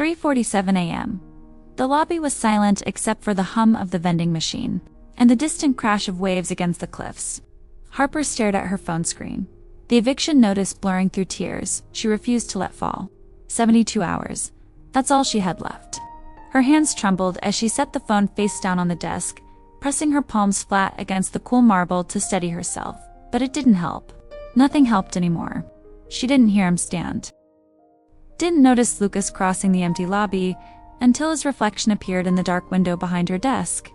3:47 a.m. The lobby was silent except for the hum of the vending machine and the distant crash of waves against the cliffs. Harper stared at her phone screen, the eviction notice blurring through tears she refused to let fall. 72 hours. That's all she had left. Her hands trembled as she set the phone face down on the desk, pressing her palms flat against the cool marble to steady herself. But it didn't help. Nothing helped anymore. She didn't hear him stand. Didn't notice Lucas crossing the empty lobby until his reflection appeared in the dark window behind her desk.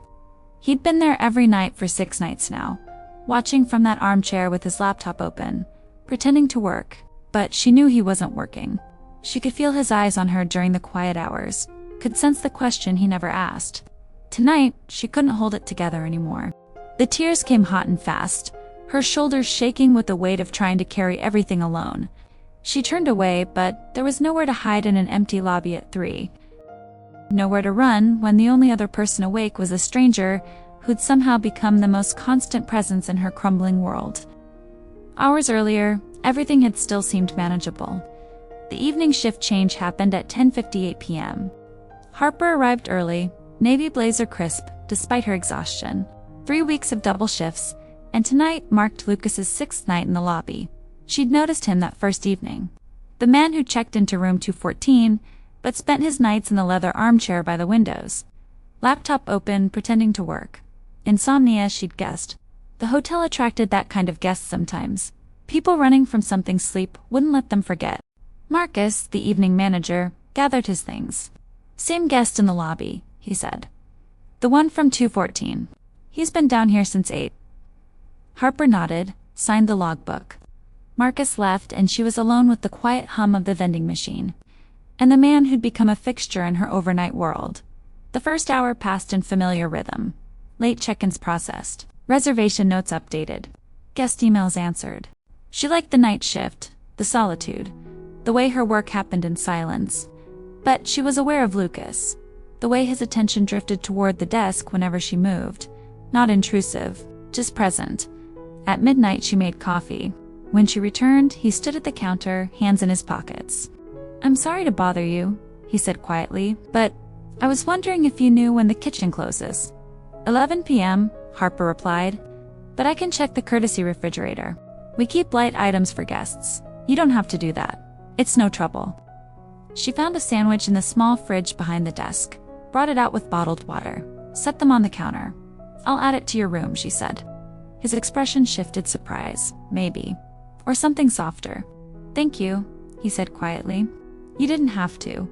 He'd been there every night for 6 nights now, watching from that armchair with his laptop open, pretending to work, but she knew he wasn't working. She could feel his eyes on her during the quiet hours, could sense the question he never asked. Tonight, she couldn't hold it together anymore. The tears came hot and fast, her shoulders shaking with the weight of trying to carry everything alone. She turned away, but there was nowhere to hide in an empty lobby at 3. Nowhere to run when the only other person awake was a stranger who'd somehow become the most constant presence in her crumbling world. Hours earlier, everything had still seemed manageable. The evening shift change happened at 10:58 p.m. Harper arrived early, navy blazer crisp, despite her exhaustion. 3 weeks of double shifts, and tonight marked Lucas's 6th night in the lobby. She'd noticed him that first evening. The man who checked into room 214, but spent his nights in the leather armchair by the windows. Laptop open, pretending to work. Insomnia, she'd guessed. The hotel attracted that kind of guest sometimes. People running from something sleep wouldn't let them forget. Marcus, the evening manager, gathered his things. Same guest in the lobby, he said. The one from 214. He's been down here since 8. Harper nodded, signed the logbook. Marcus left and she was alone with the quiet hum of the vending machine, and the man who'd become a fixture in her overnight world. The first hour passed in familiar rhythm. Late check-ins processed. Reservation notes updated. Guest emails answered. She liked the night shift, the solitude, the way her work happened in silence. But she was aware of Lucas, the way his attention drifted toward the desk whenever she moved. Not intrusive, just present. At midnight she made coffee. When she returned, he stood at the counter, hands in his pockets. "I'm sorry to bother you," he said quietly, "but I was wondering if you knew when the kitchen closes." 11 p.m., Harper replied, "But I can check the courtesy refrigerator. We keep light items for guests. You don't have to do that. It's no trouble." She found a sandwich in the small fridge behind the desk, brought it out with bottled water, set them on the counter. "I'll add it to your room," she said. His expression shifted surprise, maybe. Or something softer. "Thank you," he said quietly. "You didn't have to.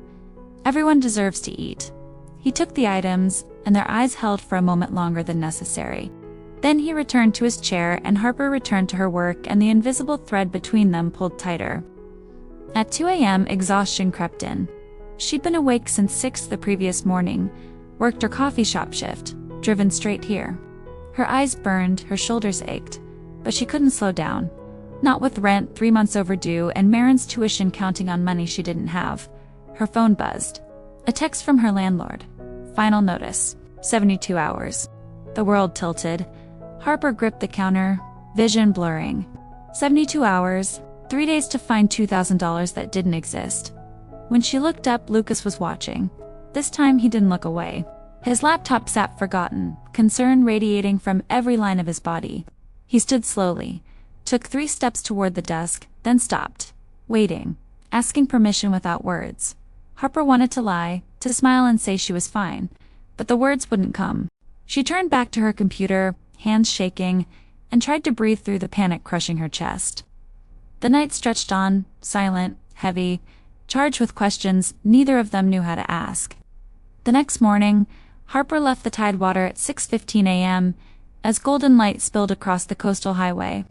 Everyone deserves to eat." He took the items, and their eyes held for a moment longer than necessary. Then he returned to his chair and Harper returned to her work, and the invisible thread between them pulled tighter. At 2 a.m., exhaustion crept in. She'd been awake since 6 the previous morning, worked her coffee shop shift, driven straight here. Her eyes burned, her shoulders ached, but she couldn't slow down. Not with rent 3 months overdue and Marin's tuition counting on money she didn't have. Her phone buzzed. A text from her landlord. Final notice. 72 hours. The world tilted. Harper gripped the counter, vision blurring. 72 hours, 3 days to find $2,000 that didn't exist. When she looked up, Lucas was watching. This time he didn't look away. His laptop sat forgotten, concern radiating from every line of his body. He stood slowly, took 3 steps toward the desk, then stopped, waiting, asking permission without words. Harper wanted to lie, to smile and say she was fine, but the words wouldn't come. She turned back to her computer, hands shaking, and tried to breathe through the panic crushing her chest. The night stretched on, silent, heavy, charged with questions neither of them knew how to ask. The next morning, Harper left the Tidewater at 6:15 a.m. as golden light spilled across the coastal highway.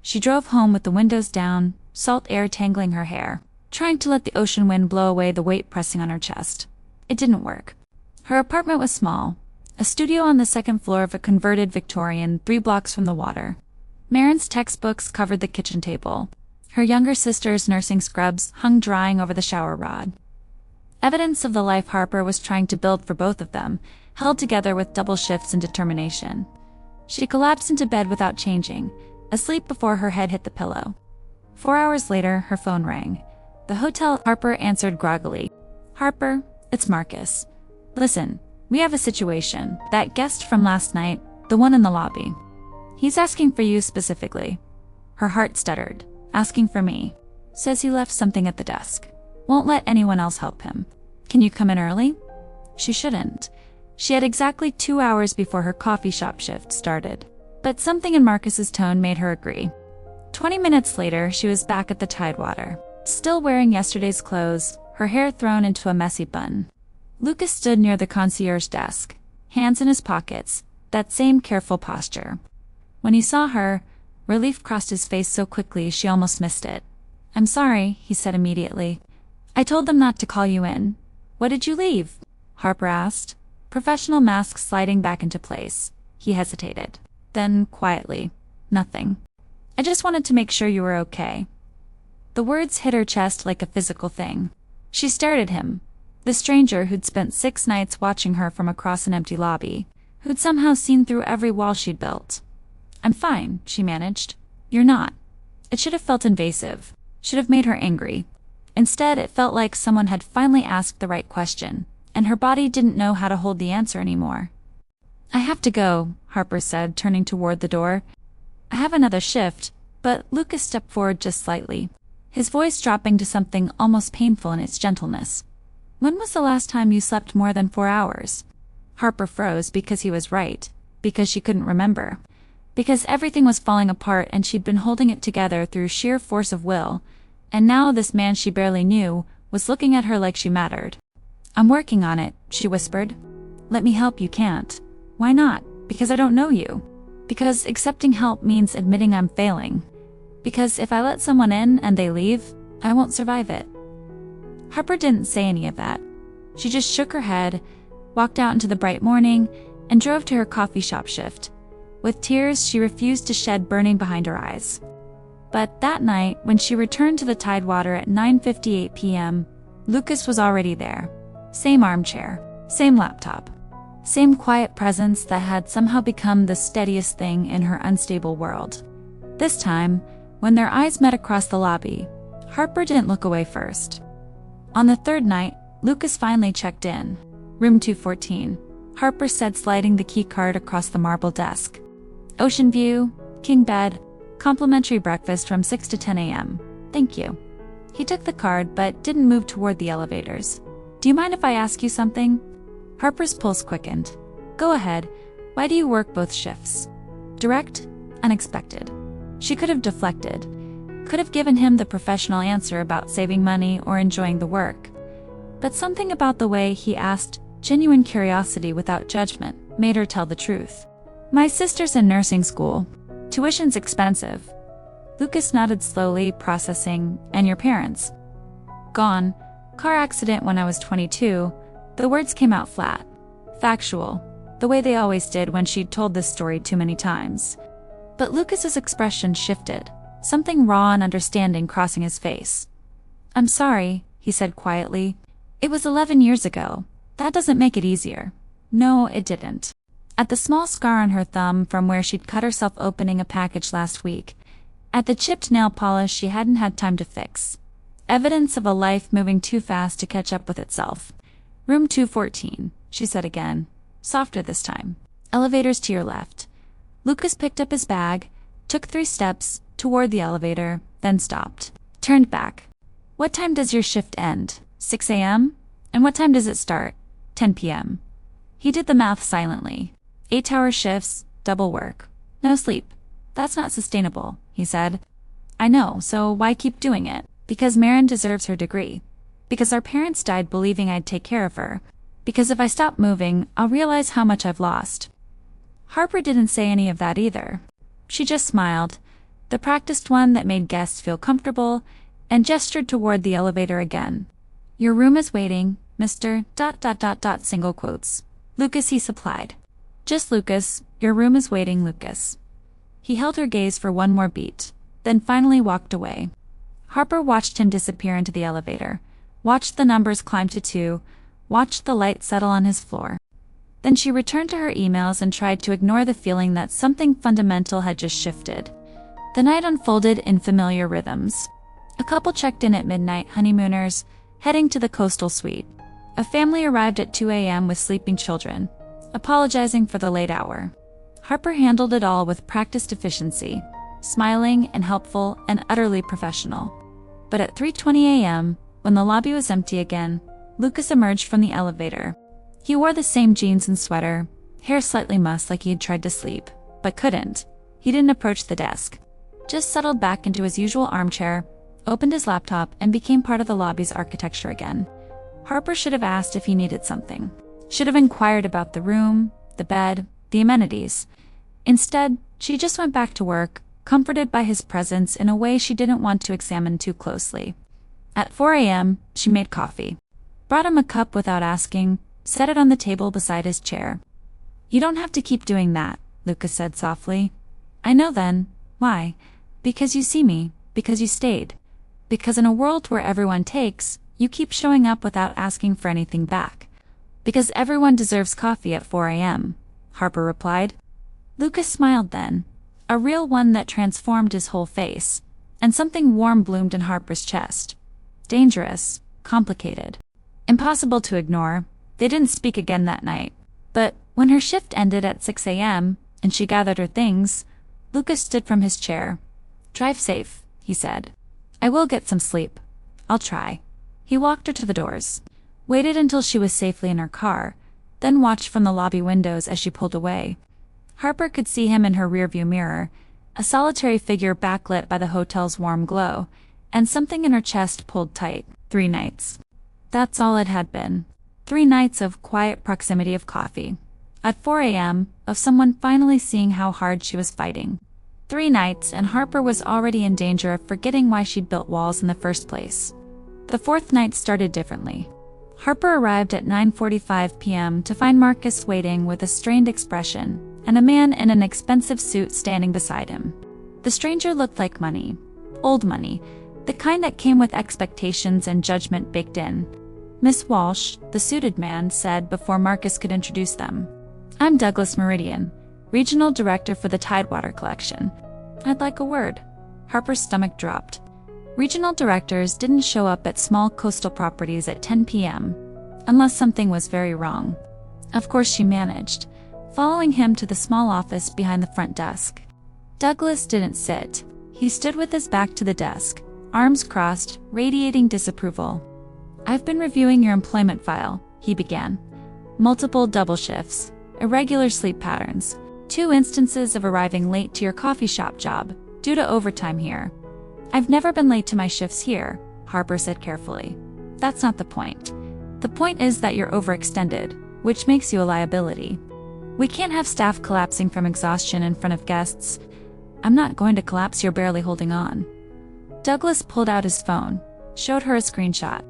She drove home with the windows down, salt air tangling her hair, trying to let the ocean wind blow away the weight pressing on her chest. It didn't work. Her apartment was small, a studio on the 2nd floor of a converted Victorian 3 blocks from the water. Marin's textbooks covered the kitchen table. Her younger sister's nursing scrubs hung drying over the shower rod. Evidence of the life Harper was trying to build for both of them, held together with double shifts and determination. She collapsed into bed without changing, asleep before her head hit the pillow. 4 hours later, her phone rang. The hotel. Harper answered groggily. Harper, it's Marcus. Listen, we have a situation. That guest from last night, the one in the lobby. He's asking for you specifically. Her heart stuttered. Asking for me. Says he left something at the desk. Won't let anyone else help him. Can you come in early? She shouldn't. She had exactly 2 hours before her coffee shop shift started. But something in Marcus's tone made her agree. 20 minutes later, she was back at the Tidewater. Still wearing yesterday's clothes, her hair thrown into a messy bun. Lucas stood near the concierge desk, hands in his pockets, that same careful posture. When he saw her, relief crossed his face so quickly she almost missed it. I'm sorry, he said immediately. I told them not to call you in. What did you leave? Harper asked, professional mask sliding back into place. He hesitated. Then, quietly, nothing. I just wanted to make sure you were okay. The words hit her chest like a physical thing. She stared at him, the stranger who'd spent 6 nights watching her from across an empty lobby, who'd somehow seen through every wall she'd built. I'm fine, she managed. You're not. It should have felt invasive, should have made her angry. Instead, it felt like someone had finally asked the right question, and her body didn't know how to hold the answer anymore. I have to go, Harper said, turning toward the door. I have another shift, but Lucas stepped forward just slightly, his voice dropping to something almost painful in its gentleness. When was the last time you slept more than 4 hours? Harper froze because he was right, because she couldn't remember, because everything was falling apart and she'd been holding it together through sheer force of will, and now this man she barely knew was looking at her like she mattered. I'm working on it, she whispered. Let me help you can't. Why not? Because I don't know you. Because accepting help means admitting I'm failing. Because if I let someone in and they leave, I won't survive it. Harper didn't say any of that. She just shook her head, walked out into the bright morning, and drove to her coffee shop shift. With tears she refused to shed burning behind her eyes. But that night, when she returned to the Tidewater at 9:58 p.m., Lucas was already there. Same armchair, same laptop, same quiet presence that had somehow become the steadiest thing in her unstable world. This time, when their eyes met across the lobby, Harper didn't look away first. On the third night, Lucas finally checked in. Room 214, Harper said, sliding the key card across the marble desk. Ocean view, king bed, complimentary breakfast from 6 to 10 a.m. Thank you. He took the card but didn't move toward the elevators. Do you mind if I ask you something? Harper's pulse quickened. Go ahead. Why do you work both shifts? Direct, unexpected. She could have deflected, could have given him the professional answer about saving money or enjoying the work. But something about the way he asked, genuine curiosity without judgment, made her tell the truth. My sister's in nursing school. Tuition's expensive. Lucas nodded slowly, processing. And your parents? Gone. Car accident when I was 22. The words came out flat. Factual. The way they always did when she'd told this story too many times. But Lucas's expression shifted, something raw and understanding crossing his face. I'm sorry, he said quietly. It was 11 years ago. That doesn't make it easier. No, it didn't. At the small scar on her thumb from where she'd cut herself opening a package last week. At the chipped nail polish she hadn't had time to fix. Evidence of a life moving too fast to catch up with itself. Room 214, she said again, softer this time. Elevators to your left. Lucas picked up his bag, took 3 steps toward the elevator, then stopped. Turned back. What time does your shift end? 6 a.m.? And what time does it start? 10 p.m. He did the math silently. 8-hour shifts, double work. No sleep. That's not sustainable, he said. I know, so why keep doing it? Because Marin deserves her degree. Because our parents died believing I'd take care of her. Because if I stop moving, I'll realize how much I've lost. Harper didn't say any of that either. She just smiled, the practiced one that made guests feel comfortable, and gestured toward the elevator again. Your room is waiting, Mr. ... single quotes. Lucas, he supplied. Just Lucas, your room is waiting, Lucas. He held her gaze for one more beat, then finally walked away. Harper watched him disappear into the elevator, watched the numbers climb to 2, watched the light settle on his floor. Then she returned to her emails and tried to ignore the feeling that something fundamental had just shifted. The night unfolded in familiar rhythms. A couple checked in at midnight, honeymooners, heading to the coastal suite. A family arrived at 2 a.m. with sleeping children, apologizing for the late hour. Harper handled it all with practiced efficiency, smiling and helpful and utterly professional. But at 3:20 a.m., when the lobby was empty again, Lucas emerged from the elevator. He wore the same jeans and sweater, hair slightly mussed like he had tried to sleep, but couldn't. He didn't approach the desk. Just settled back into his usual armchair, opened his laptop, and became part of the lobby's architecture again. Harper should have asked if he needed something. Should have inquired about the room, the bed, the amenities. Instead, she just went back to work, comforted by his presence in a way she didn't want to examine too closely. At 4 a.m., she made coffee. Brought him a cup without asking, set it on the table beside his chair. "You don't have to keep doing that," Lucas said softly. "I know then. Why? Because you see me, because you stayed. Because in a world where everyone takes, you keep showing up without asking for anything back. Because everyone deserves coffee at 4 a.m., Harper replied. Lucas smiled then, a real one that transformed his whole face, and something warm bloomed in Harper's chest. Dangerous, complicated, impossible to ignore. They didn't speak again that night. But when her shift ended at 6 a.m., and she gathered her things, Lucas stood from his chair. "Drive safe," he said. "I will get some sleep. I'll try." He walked her to the doors, waited until she was safely in her car, then watched from the lobby windows as she pulled away. Harper could see him in her rearview mirror, a solitary figure backlit by the hotel's warm glow, and something in her chest pulled tight. 3 nights. That's all it had been. 3 nights of quiet proximity of coffee. At 4 a.m., of someone finally seeing how hard she was fighting. 3 nights, and Harper was already in danger of forgetting why she'd built walls in the first place. The 4th night started differently. Harper arrived at 9:45 p.m. to find Marcus waiting with a strained expression, and a man in an expensive suit standing beside him. The stranger looked like money. Old money, the kind that came with expectations and judgment baked in. "Miss Walsh," the suited man said before Marcus could introduce them. "I'm Douglas Meridian, Regional Director for the Tidewater Collection. I'd like a word." Harper's stomach dropped. Regional directors didn't show up at small coastal properties at 10 p.m., unless something was very wrong. Of course she managed, following him to the small office behind the front desk. Douglas didn't sit. He stood with his back to the desk, arms crossed, radiating disapproval. "I've been reviewing your employment file," he began. "Multiple double shifts, irregular sleep patterns, 2 instances of arriving late to your coffee shop job, due to overtime here." "I've never been late to my shifts here," Harper said carefully. "That's not the point. The point is that you're overextended, which makes you a liability. We can't have staff collapsing from exhaustion in front of guests." "I'm not going to collapse, you're barely holding on." Douglas pulled out his phone, showed her a screenshot.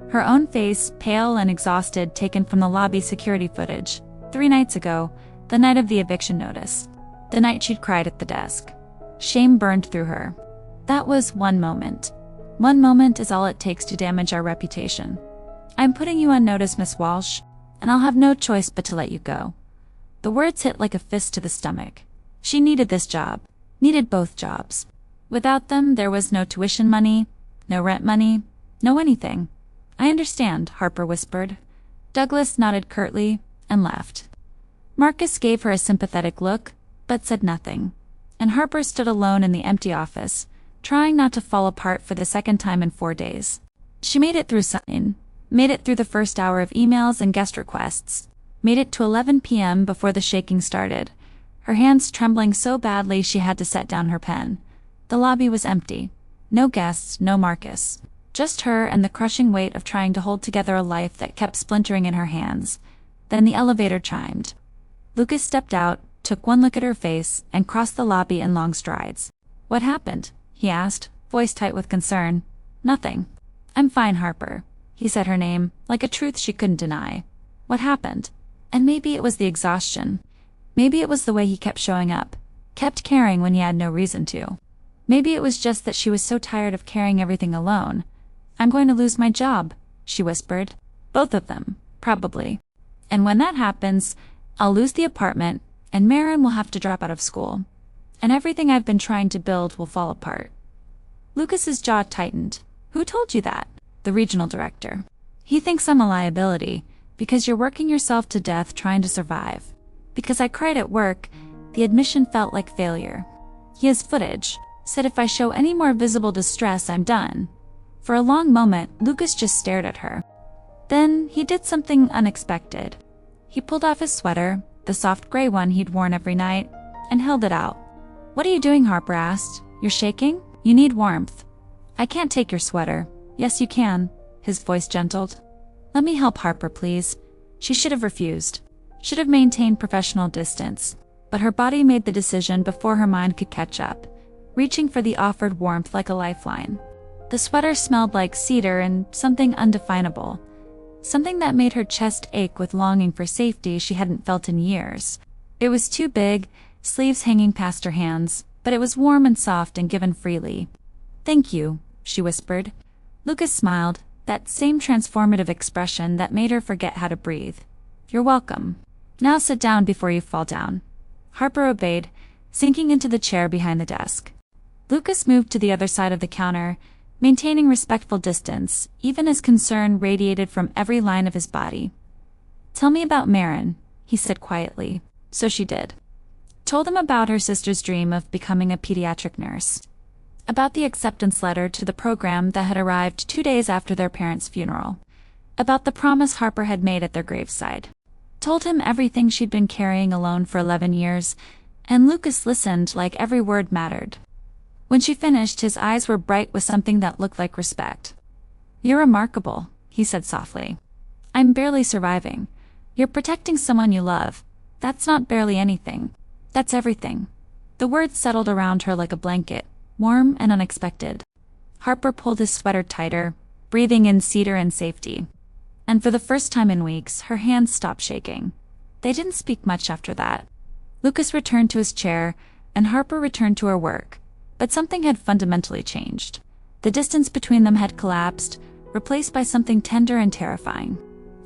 Her own face, pale and exhausted, taken from the lobby security footage, 3 nights ago, the night of the eviction notice. The night she'd cried at the desk. Shame burned through her. That was one moment. One moment is all it takes to damage our reputation. "I'm putting you on notice, Miss Walsh, and I'll have no choice but to let you go." The words hit like a fist to the stomach. She needed this job. Needed both jobs. Without them, there was no tuition money, no rent money, no anything. "I understand," Harper whispered. Douglas nodded curtly and left. Marcus gave her a sympathetic look, but said nothing, and Harper stood alone in the empty office, trying not to fall apart for the second time in 4 days. She made it through sign, made it through the first hour of emails and guest requests, made it to 11 p.m. before the shaking started, her hands trembling so badly she had to set down her pen. The lobby was empty. No guests, no Marcus. Just her and the crushing weight of trying to hold together a life that kept splintering in her hands. Then the elevator chimed. Lucas stepped out, took one look at her face, and crossed the lobby in long strides. "What happened?" he asked, voice tight with concern. "Nothing. I'm fine, Harper." He said her name, like a truth she couldn't deny. What happened? And maybe it was the exhaustion. Maybe it was the way he kept showing up, kept caring when he had no reason to. Maybe it was just that she was so tired of carrying everything alone. "I'm going to lose my job," she whispered. "Both of them, probably. And when that happens, I'll lose the apartment, and Marin will have to drop out of school. And everything I've been trying to build will fall apart." Lucas's jaw tightened. "Who told you that?" "The regional director." He thinks I'm a liability, because you're working yourself to death trying to survive. Because I cried at work, the admission felt like failure. He has footage, said if I show any more visible distress, I'm done. For a long moment, Lucas just stared at her. Then, he did something unexpected. He pulled off his sweater, the soft gray one he'd worn every night, and held it out. "What are you doing?" Harper asked. "You're shaking? You need warmth." "I can't take your sweater." "Yes, you can," his voice gentled. "Let me help, Harper, please." She should have refused. Should have maintained professional distance. But her body made the decision before her mind could catch up, reaching for the offered warmth like a lifeline. The sweater smelled like cedar and something undefinable. Something that made her chest ache with longing for safety she hadn't felt in years. It was too big, sleeves hanging past her hands, but it was warm and soft and given freely. "Thank you," she whispered. Lucas smiled, that same transformative expression that made her forget how to breathe. "You're welcome. Now sit down before you fall down." Harper obeyed, sinking into the chair behind the desk. Lucas moved to the other side of the counter, maintaining respectful distance, even as concern radiated from every line of his body. "Tell me about Marin," he said quietly. So she did. Told him about her sister's dream of becoming a pediatric nurse. About the acceptance letter to the program that had arrived 2 days after their parents' funeral. About the promise Harper had made at their graveside. Told him everything she'd been carrying alone for 11 years, and Lucas listened like every word mattered. When she finished, his eyes were bright with something that looked like respect. "You're remarkable," he said softly. "I'm barely surviving. You're protecting someone you love. That's not barely anything. That's everything." The words settled around her like a blanket, warm and unexpected. Harper pulled his sweater tighter, breathing in cedar and safety. And for the first time in weeks, her hands stopped shaking. They didn't speak much after that. Lucas returned to his chair, and Harper returned to her work. But something had fundamentally changed. The distance between them had collapsed, replaced by something tender and terrifying.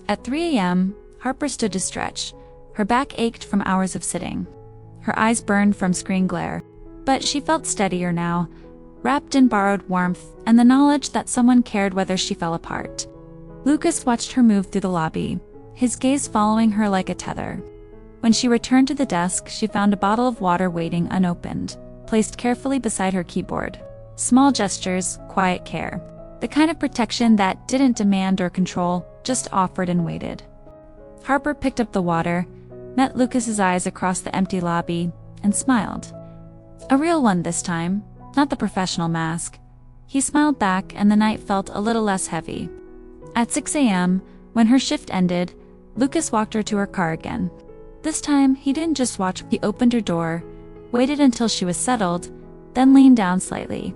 At 3 a.m., Harper stood to stretch. Her back ached from hours of sitting. Her eyes burned from screen glare. But she felt steadier now, wrapped in borrowed warmth and the knowledge that someone cared whether she fell apart. Lucas watched her move through the lobby, his gaze following her like a tether. When she returned to the desk, she found a bottle of water waiting unopened, placed carefully beside her keyboard. Small gestures, quiet care. The kind of protection that didn't demand or control, just offered and waited. Harper picked up the water, met Lucas's eyes across the empty lobby, and smiled. A real one this time, not the professional mask. He smiled back, and the night felt a little less heavy. At 6 a.m., when her shift ended, Lucas walked her to her car again. This time, he didn't just watch. He opened her door, waited until she was settled, then leaned down slightly.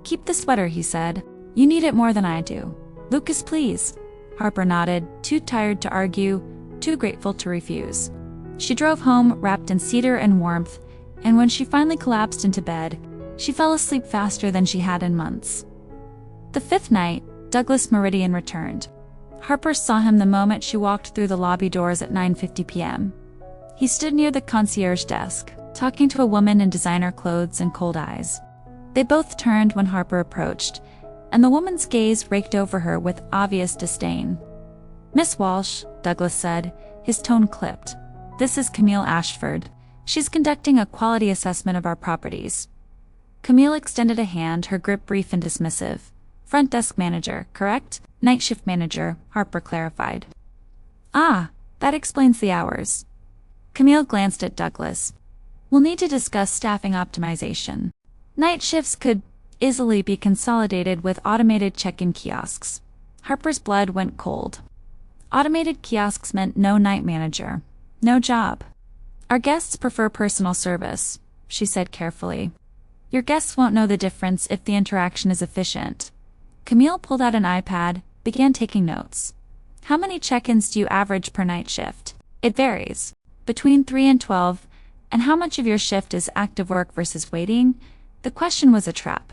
"Keep the sweater," he said. "You need it more than I do." "Lucas, please." Harper nodded, too tired to argue, too grateful to refuse. She drove home, wrapped in cedar and warmth, and when she finally collapsed into bed, she fell asleep faster than she had in months. The 5th night, Douglas Meridian returned. Harper saw him the moment she walked through the lobby doors at 9:50 p.m. He stood near the concierge desk, talking to a woman in designer clothes and cold eyes. They both turned when Harper approached, and the woman's gaze raked over her with obvious disdain. "Miss Walsh," Douglas said, his tone clipped. "This is Camille Ashford. She's conducting a quality assessment of our properties." Camille extended a hand, her grip brief and dismissive. "Front desk manager, correct?" "Night shift manager," Harper clarified. "Ah, that explains the hours." Camille glanced at Douglas. "We'll need to discuss staffing optimization. Night shifts could easily be consolidated with automated check-in kiosks." Harper's blood went cold. Automated kiosks meant no night manager. No job. "Our guests prefer personal service," she said carefully. "Your guests won't know the difference if the interaction is efficient." Camille pulled out an iPad, began taking notes. "How many check-ins do you average per night shift?" "It varies. Between 3 and 12. And how much of your shift is active work versus waiting?" The question was a trap.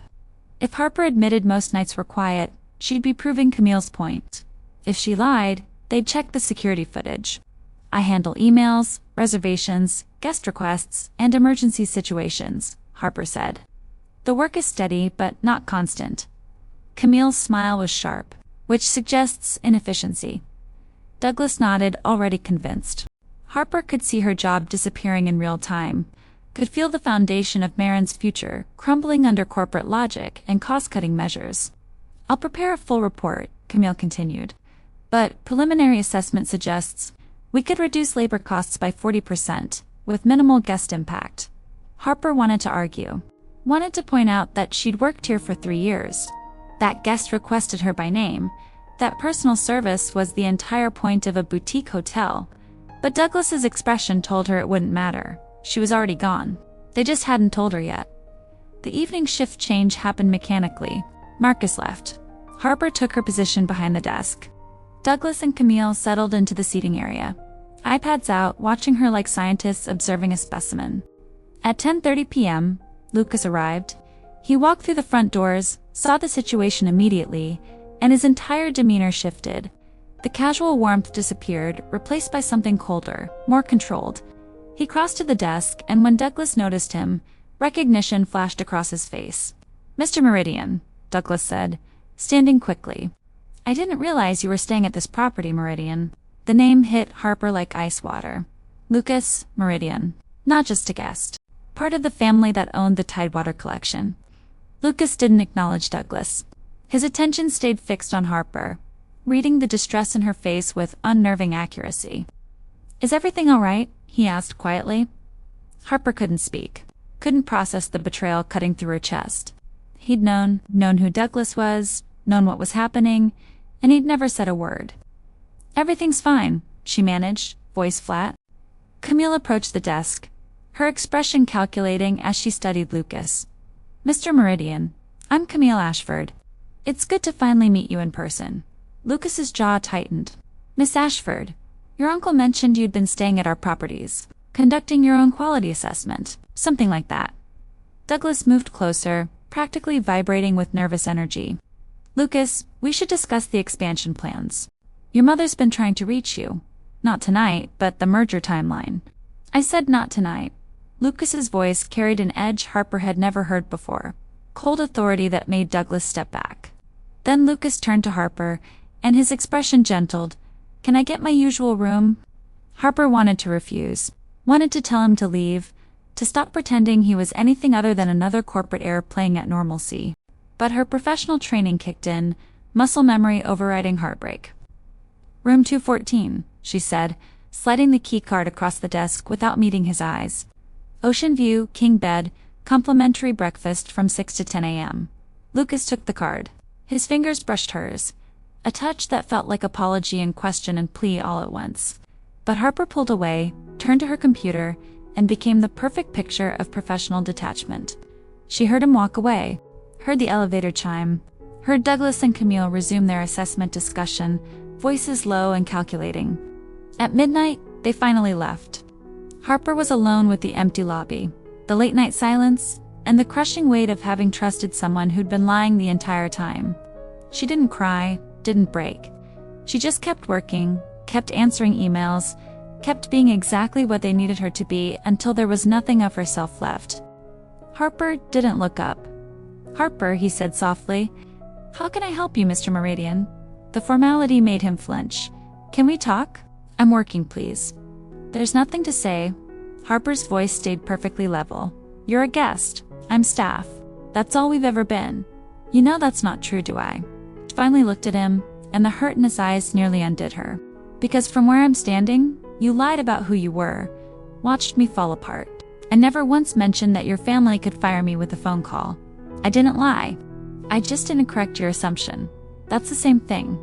If Harper admitted most nights were quiet, she'd be proving Camille's point. If she lied, they'd check the security footage. "I handle emails, reservations, guest requests, and emergency situations," Harper said. "The work is steady, but not constant." Camille's smile was sharp. which suggests inefficiency. Douglas nodded, already convinced. Harper could see her job disappearing in real time, could feel the foundation of Marin's future crumbling under corporate logic and cost-cutting measures. "I'll prepare a full report," Camille continued. "But preliminary assessment suggests we could reduce labor costs by 40%, with minimal guest impact." Harper wanted to argue. Wanted to point out that she'd worked here for 3 years. That guest requested her by name. That personal service was the entire point of a boutique hotel. But Douglas's expression told her it wouldn't matter. She was already gone. They just hadn't told her yet. The evening shift change happened mechanically. Marcus left. Harper took her position behind the desk. Douglas and Camille settled into the seating area, iPads out, watching her like scientists observing a specimen. At 10:30 p.m., Lucas arrived. He walked through the front doors, saw the situation immediately, and his entire demeanor shifted. The casual warmth disappeared, replaced by something colder, more controlled. He crossed to the desk, and when Douglas noticed him, recognition flashed across his face. "Mr. Meridian," Douglas said, standing quickly. "I didn't realize you were staying at this property, Meridian." The name hit Harper like ice water. Lucas Meridian. Not just a guest. Part of the family that owned the Tidewater collection. Lucas didn't acknowledge Douglas. His attention stayed fixed on Harper, reading the distress in her face with unnerving accuracy. "Is everything all right?" he asked quietly. Harper couldn't speak, couldn't process the betrayal cutting through her chest. He'd known who Douglas was, known what was happening, and he'd never said a word. "Everything's fine," she managed, voice flat. Camille approached the desk, her expression calculating as she studied Lucas. "Mr. Meridian, I'm Camille Ashford. It's good to finally meet you in person." Lucas's jaw tightened. "Miss Ashford, your uncle mentioned you'd been staying at our properties, conducting your own quality assessment, something like that." Douglas moved closer, practically vibrating with nervous energy. "Lucas, we should discuss the expansion plans. Your mother's been trying to reach you. Not tonight, but the merger timeline." "I said not tonight." Lucas's voice carried an edge Harper had never heard before, cold authority that made Douglas step back. Then Lucas turned to Harper, and his expression gentled. "Can I get my usual room?" Harper wanted to refuse, wanted to tell him to leave, to stop pretending he was anything other than another corporate heir playing at normalcy. But her professional training kicked in, muscle memory overriding heartbreak. "Room 214, she said, sliding the key card across the desk without meeting his eyes. "Ocean view, king bed, complimentary breakfast from 6 to 10 a.m. Lucas took the card. His fingers brushed hers, a touch that felt like apology and question and plea all at once. But Harper pulled away, turned to her computer, and became the perfect picture of professional detachment. She heard him walk away, heard the elevator chime, heard Douglas and Camille resume their assessment discussion, voices low and calculating. At midnight, they finally left. Harper was alone with the empty lobby, the late-night silence, and the crushing weight of having trusted someone who'd been lying the entire time. She didn't cry, didn't break. She just kept working, kept answering emails, kept being exactly what they needed her to be until there was nothing of herself left. Harper didn't look up. "Harper," he said softly. "How can I help you, Mr. Meridian?" The formality made him flinch. "Can we talk?" "I'm working, please." "There's nothing to say." Harper's voice stayed perfectly level. "You're a guest. I'm staff. That's all we've ever been. You know that's not true, do I?" She finally looked at him, and the hurt in his eyes nearly undid her. "Because from where I'm standing, you lied about who you were, watched me fall apart, and never once mentioned that your family could fire me with a phone call. I didn't lie. I just didn't correct your assumption. That's the same thing."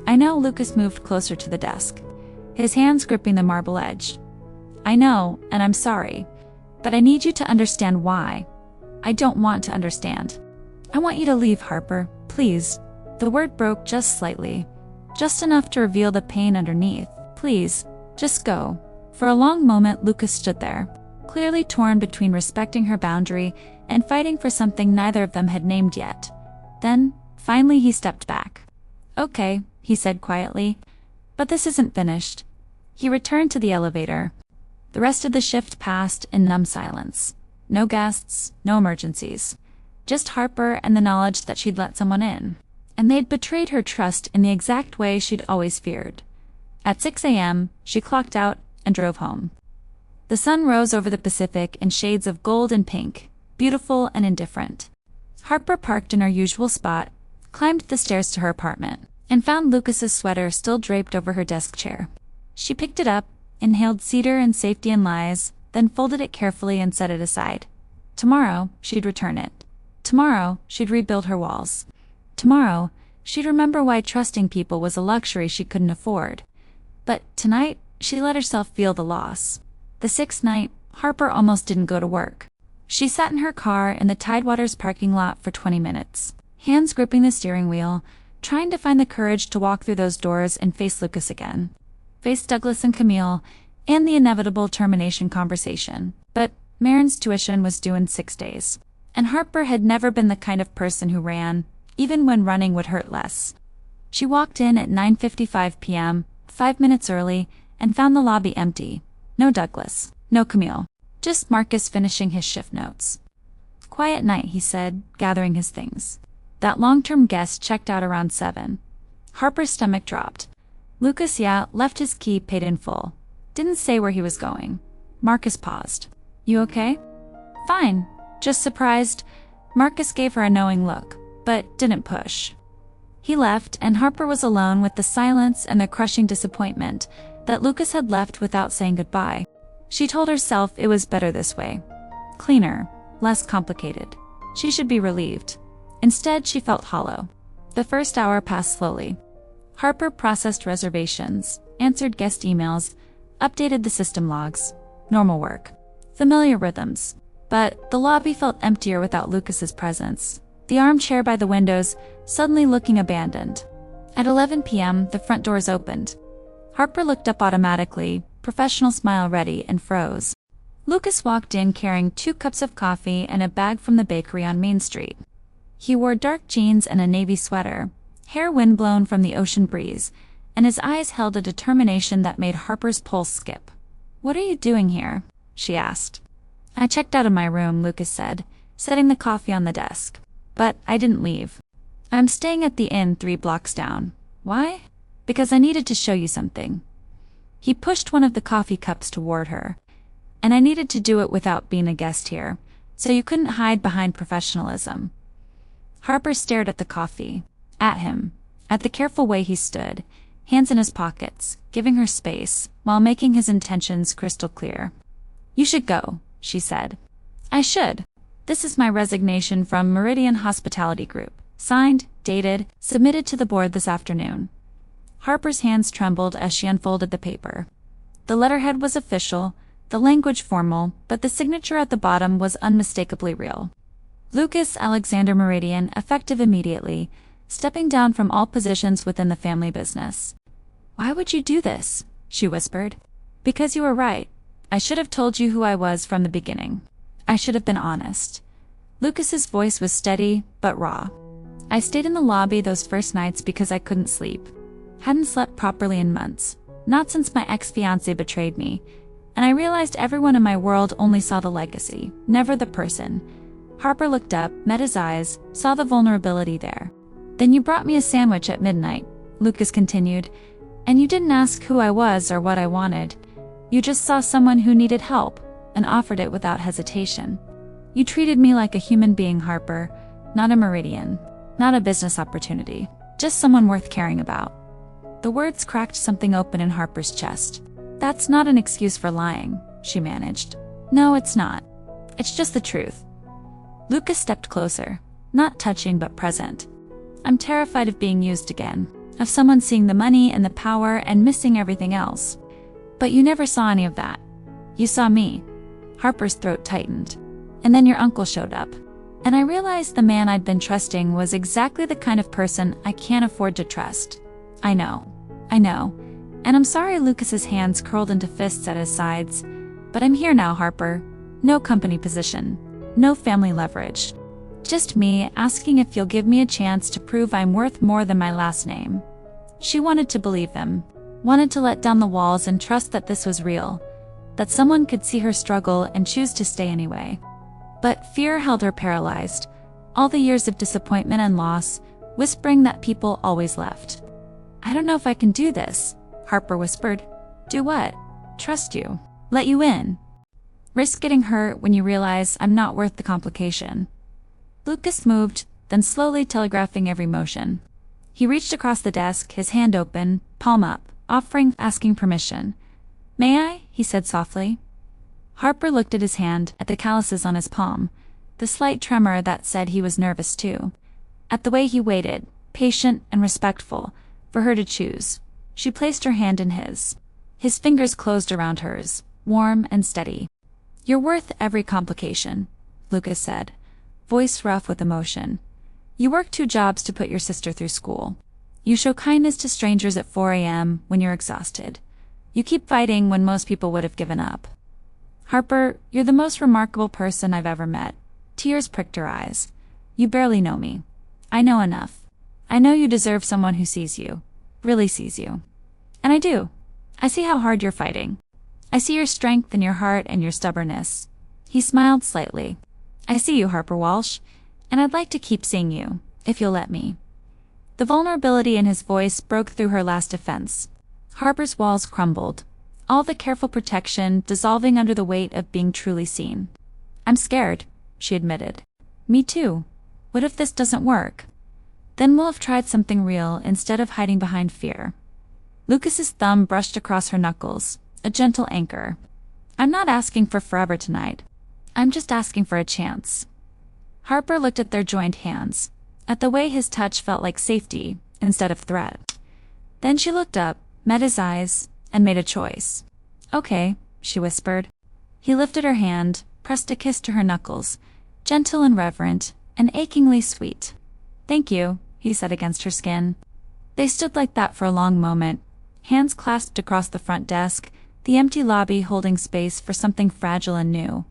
"I know." Lucas moved closer to the desk, his hands gripping the marble edge. "I know, and I'm sorry. But I need you to understand why." "I don't want to understand." "I want you to leave, Harper, please." The word broke just slightly, just enough to reveal the pain underneath. "Please, just go." For a long moment, Lucas stood there, clearly torn between respecting her boundary and fighting for something neither of them had named yet. Then, finally he stepped back. "Okay," he said quietly, "but this isn't finished." He returned to the elevator. The rest of the shift passed in numb silence. No guests, no emergencies. Just Harper and the knowledge that she'd let someone in. and they'd betrayed her trust in the exact way she'd always feared. At 6 a.m., she clocked out and drove home. The sun rose over the Pacific in shades of gold and pink, beautiful and indifferent. Harper parked in her usual spot, climbed the stairs to her apartment, and found Lucas's sweater still draped over her desk chair. She picked it up, inhaled cedar and safety and lies, then folded it carefully and set it aside. Tomorrow, she'd return it. Tomorrow, she'd rebuild her walls. Tomorrow, she'd remember why trusting people was a luxury she couldn't afford. But tonight, she let herself feel the loss. The sixth night, Harper almost didn't go to work. She sat in her car in the Tidewater's parking lot for 20 minutes, hands gripping the steering wheel, trying to find the courage to walk through those doors and face Lucas again. Face Douglas and Camille, and the inevitable termination conversation. But Marin's tuition was due in 6 days. And Harper had never been the kind of person who ran, even when running would hurt less. She walked in at 9:55 p.m., 5 minutes early, and found the lobby empty. No Douglas, no Camille, just Marcus finishing his shift notes. Quiet night, he said, gathering his things. That long-term guest checked out around 7. Harper's stomach dropped. Lucas, yeah, left his key paid in full. Didn't say where he was going. Marcus paused. You okay? Fine. Just surprised. Marcus gave her a knowing look, but didn't push. He left, and Harper was alone with the silence and the crushing disappointment that Lucas had left without saying goodbye. She told herself it was better this way. Cleaner, less complicated. She should be relieved. Instead, she felt hollow. The first hour passed slowly. Harper processed reservations, answered guest emails, updated the system logs. Normal work. Familiar rhythms. But the lobby felt emptier without Lucas's presence. The armchair by the windows suddenly looking abandoned. At 11 p.m., the front doors opened. Harper looked up automatically, professional smile ready, and froze. Lucas walked in carrying 2 cups of coffee and a bag from the bakery on Main Street. He wore dark jeans and a navy sweater, hair windblown from the ocean breeze, and his eyes held a determination that made Harper's pulse skip. "What are you doing here?" she asked. "I checked out of my room," Lucas said, setting the coffee on the desk. "But I didn't leave. I'm staying at the inn 3 blocks down." "Why?" "Because I needed to show you something." He pushed one of the coffee cups toward her. "And I needed to do it without being a guest here, so you couldn't hide behind professionalism." Harper stared at the coffee, at him, at the careful way he stood, hands in his pockets, giving her space, while making his intentions crystal clear. "You should go," she said. "I should. This is my resignation from Meridian Hospitality Group. Signed, dated, submitted to the board this afternoon." Harper's hands trembled as she unfolded the paper. The letterhead was official, the language formal, but the signature at the bottom was unmistakably real. Lucas Alexander Meridian, effective immediately, stepping down from all positions within the family business. "Why would you do this?" she whispered. "Because you were right. I should have told you who I was from the beginning. I should have been honest." Lucas's voice was steady, but raw. "I stayed in the lobby those first nights because I couldn't sleep. Hadn't slept properly in months, not since my ex-fiancé betrayed me, and I realized everyone in my world only saw the legacy, never the person." Harper looked up, met his eyes, saw the vulnerability there. "Then you brought me a sandwich at midnight," Lucas continued, "and you didn't ask who I was or what I wanted. You just saw someone who needed help, and offered it without hesitation. You treated me like a human being, Harper, not a Meridian, not a business opportunity, just someone worth caring about." The words cracked something open in Harper's chest. "That's not an excuse for lying," she managed. "No, it's not. It's just the truth." Lucas stepped closer, not touching but present. "I'm terrified of being used again, of someone seeing the money and the power and missing everything else. But you never saw any of that. You saw me." Harper's throat tightened. "And then your uncle showed up. And I realized the man I'd been trusting was exactly the kind of person I can't afford to trust. I know. And I'm sorry." Lucas's hands curled into fists at his sides. "But I'm here now, Harper. No company position. No family leverage. Just me asking if you'll give me a chance to prove I'm worth more than my last name." She wanted to believe him, wanted to let down the walls and trust that this was real, that someone could see her struggle and choose to stay anyway. But fear held her paralyzed. All the years of disappointment and loss, whispering that people always left. "I don't know if I can do this," Harper whispered. "Do what?" "Trust you. Let you in. Risk getting hurt when you realize I'm not worth the complication." Lucas moved, then slowly telegraphing every motion. He reached across the desk, his hand open, palm up, asking permission. "May I?" he said softly. Harper looked at his hand, at the calluses on his palm, the slight tremor that said he was nervous too, at the way he waited, patient and respectful, for her to choose. She placed her hand in his. His fingers closed around hers, warm and steady. "You're worth every complication," Lucas said, voice rough with emotion. "You work 2 jobs to put your sister through school. You show kindness to strangers at 4 a.m. when you're exhausted. You keep fighting when most people would have given up. Harper, you're the most remarkable person I've ever met." Tears pricked her eyes. "You barely know me. I know enough. I know you deserve someone who sees you, really sees you. And I do. I see how hard you're fighting. I see your strength and your heart and your stubbornness." He smiled slightly. "I see you, Harper Walsh, and I'd like to keep seeing you, if you'll let me." The vulnerability in his voice broke through her last defense. Harper's walls crumbled, all the careful protection dissolving under the weight of being truly seen. "I'm scared," she admitted. "Me too. What if this doesn't work? Then we'll have tried something real instead of hiding behind fear." Lucas's thumb brushed across her knuckles, a gentle anchor. "I'm not asking for forever tonight. I'm just asking for a chance." Harper looked at their joined hands, at the way his touch felt like safety instead of threat. Then she looked up, met his eyes, and made a choice. "Okay," she whispered. He lifted her hand, pressed a kiss to her knuckles, gentle and reverent, and achingly sweet. "Thank you," he said against her skin. They stood like that for a long moment, hands clasped across the front desk, the empty lobby holding space for something fragile and new.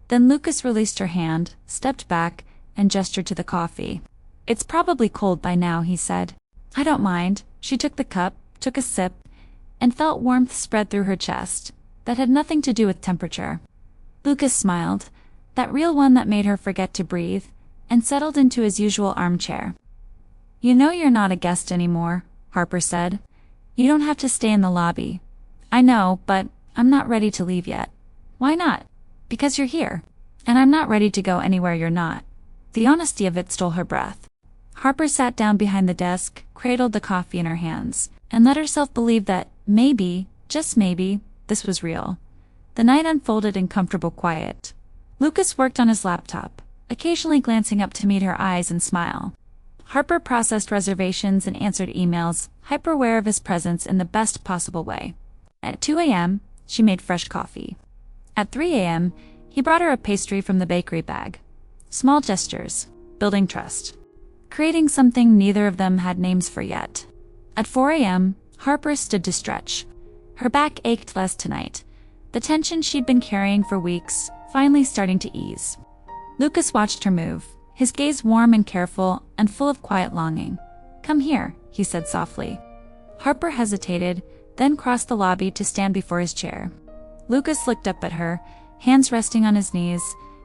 Then Lucas released her hand, stepped back, and gestured to the coffee. "It's probably cold by now," he said. "I don't mind." She took the cup, took a sip, and felt warmth spread through her chest. That had nothing to do with temperature. Lucas smiled, that real one that made her forget to breathe, and settled into his usual armchair. "You know you're not a guest anymore," Harper said. "You don't have to stay in the lobby." "I know, but I'm not ready to leave yet." "Why not?" "Because you're here, and I'm not ready to go anywhere you're not." The honesty of it stole her breath. Harper sat down behind the desk, cradled the coffee in her hands, and let herself believe that maybe, just maybe, this was real. The night unfolded in comfortable quiet. Lucas worked on his laptop, occasionally glancing up to meet her eyes and smile. Harper processed reservations and answered emails, hyper-aware of his presence in the best possible way. At 2 a.m., she made fresh coffee. At 3 a.m., he brought her a pastry from the bakery bag. Small gestures, building trust. Creating something neither of them had names for yet. At 4 a.m., Harper stood to stretch. Her back ached less tonight, the tension she'd been carrying for weeks finally starting to ease. Lucas watched her move, his gaze warm and careful and full of quiet longing. "Come here," he said softly. Harper hesitated, then crossed the lobby to stand before his chair. Lucas looked up at her, hands resting on his knees,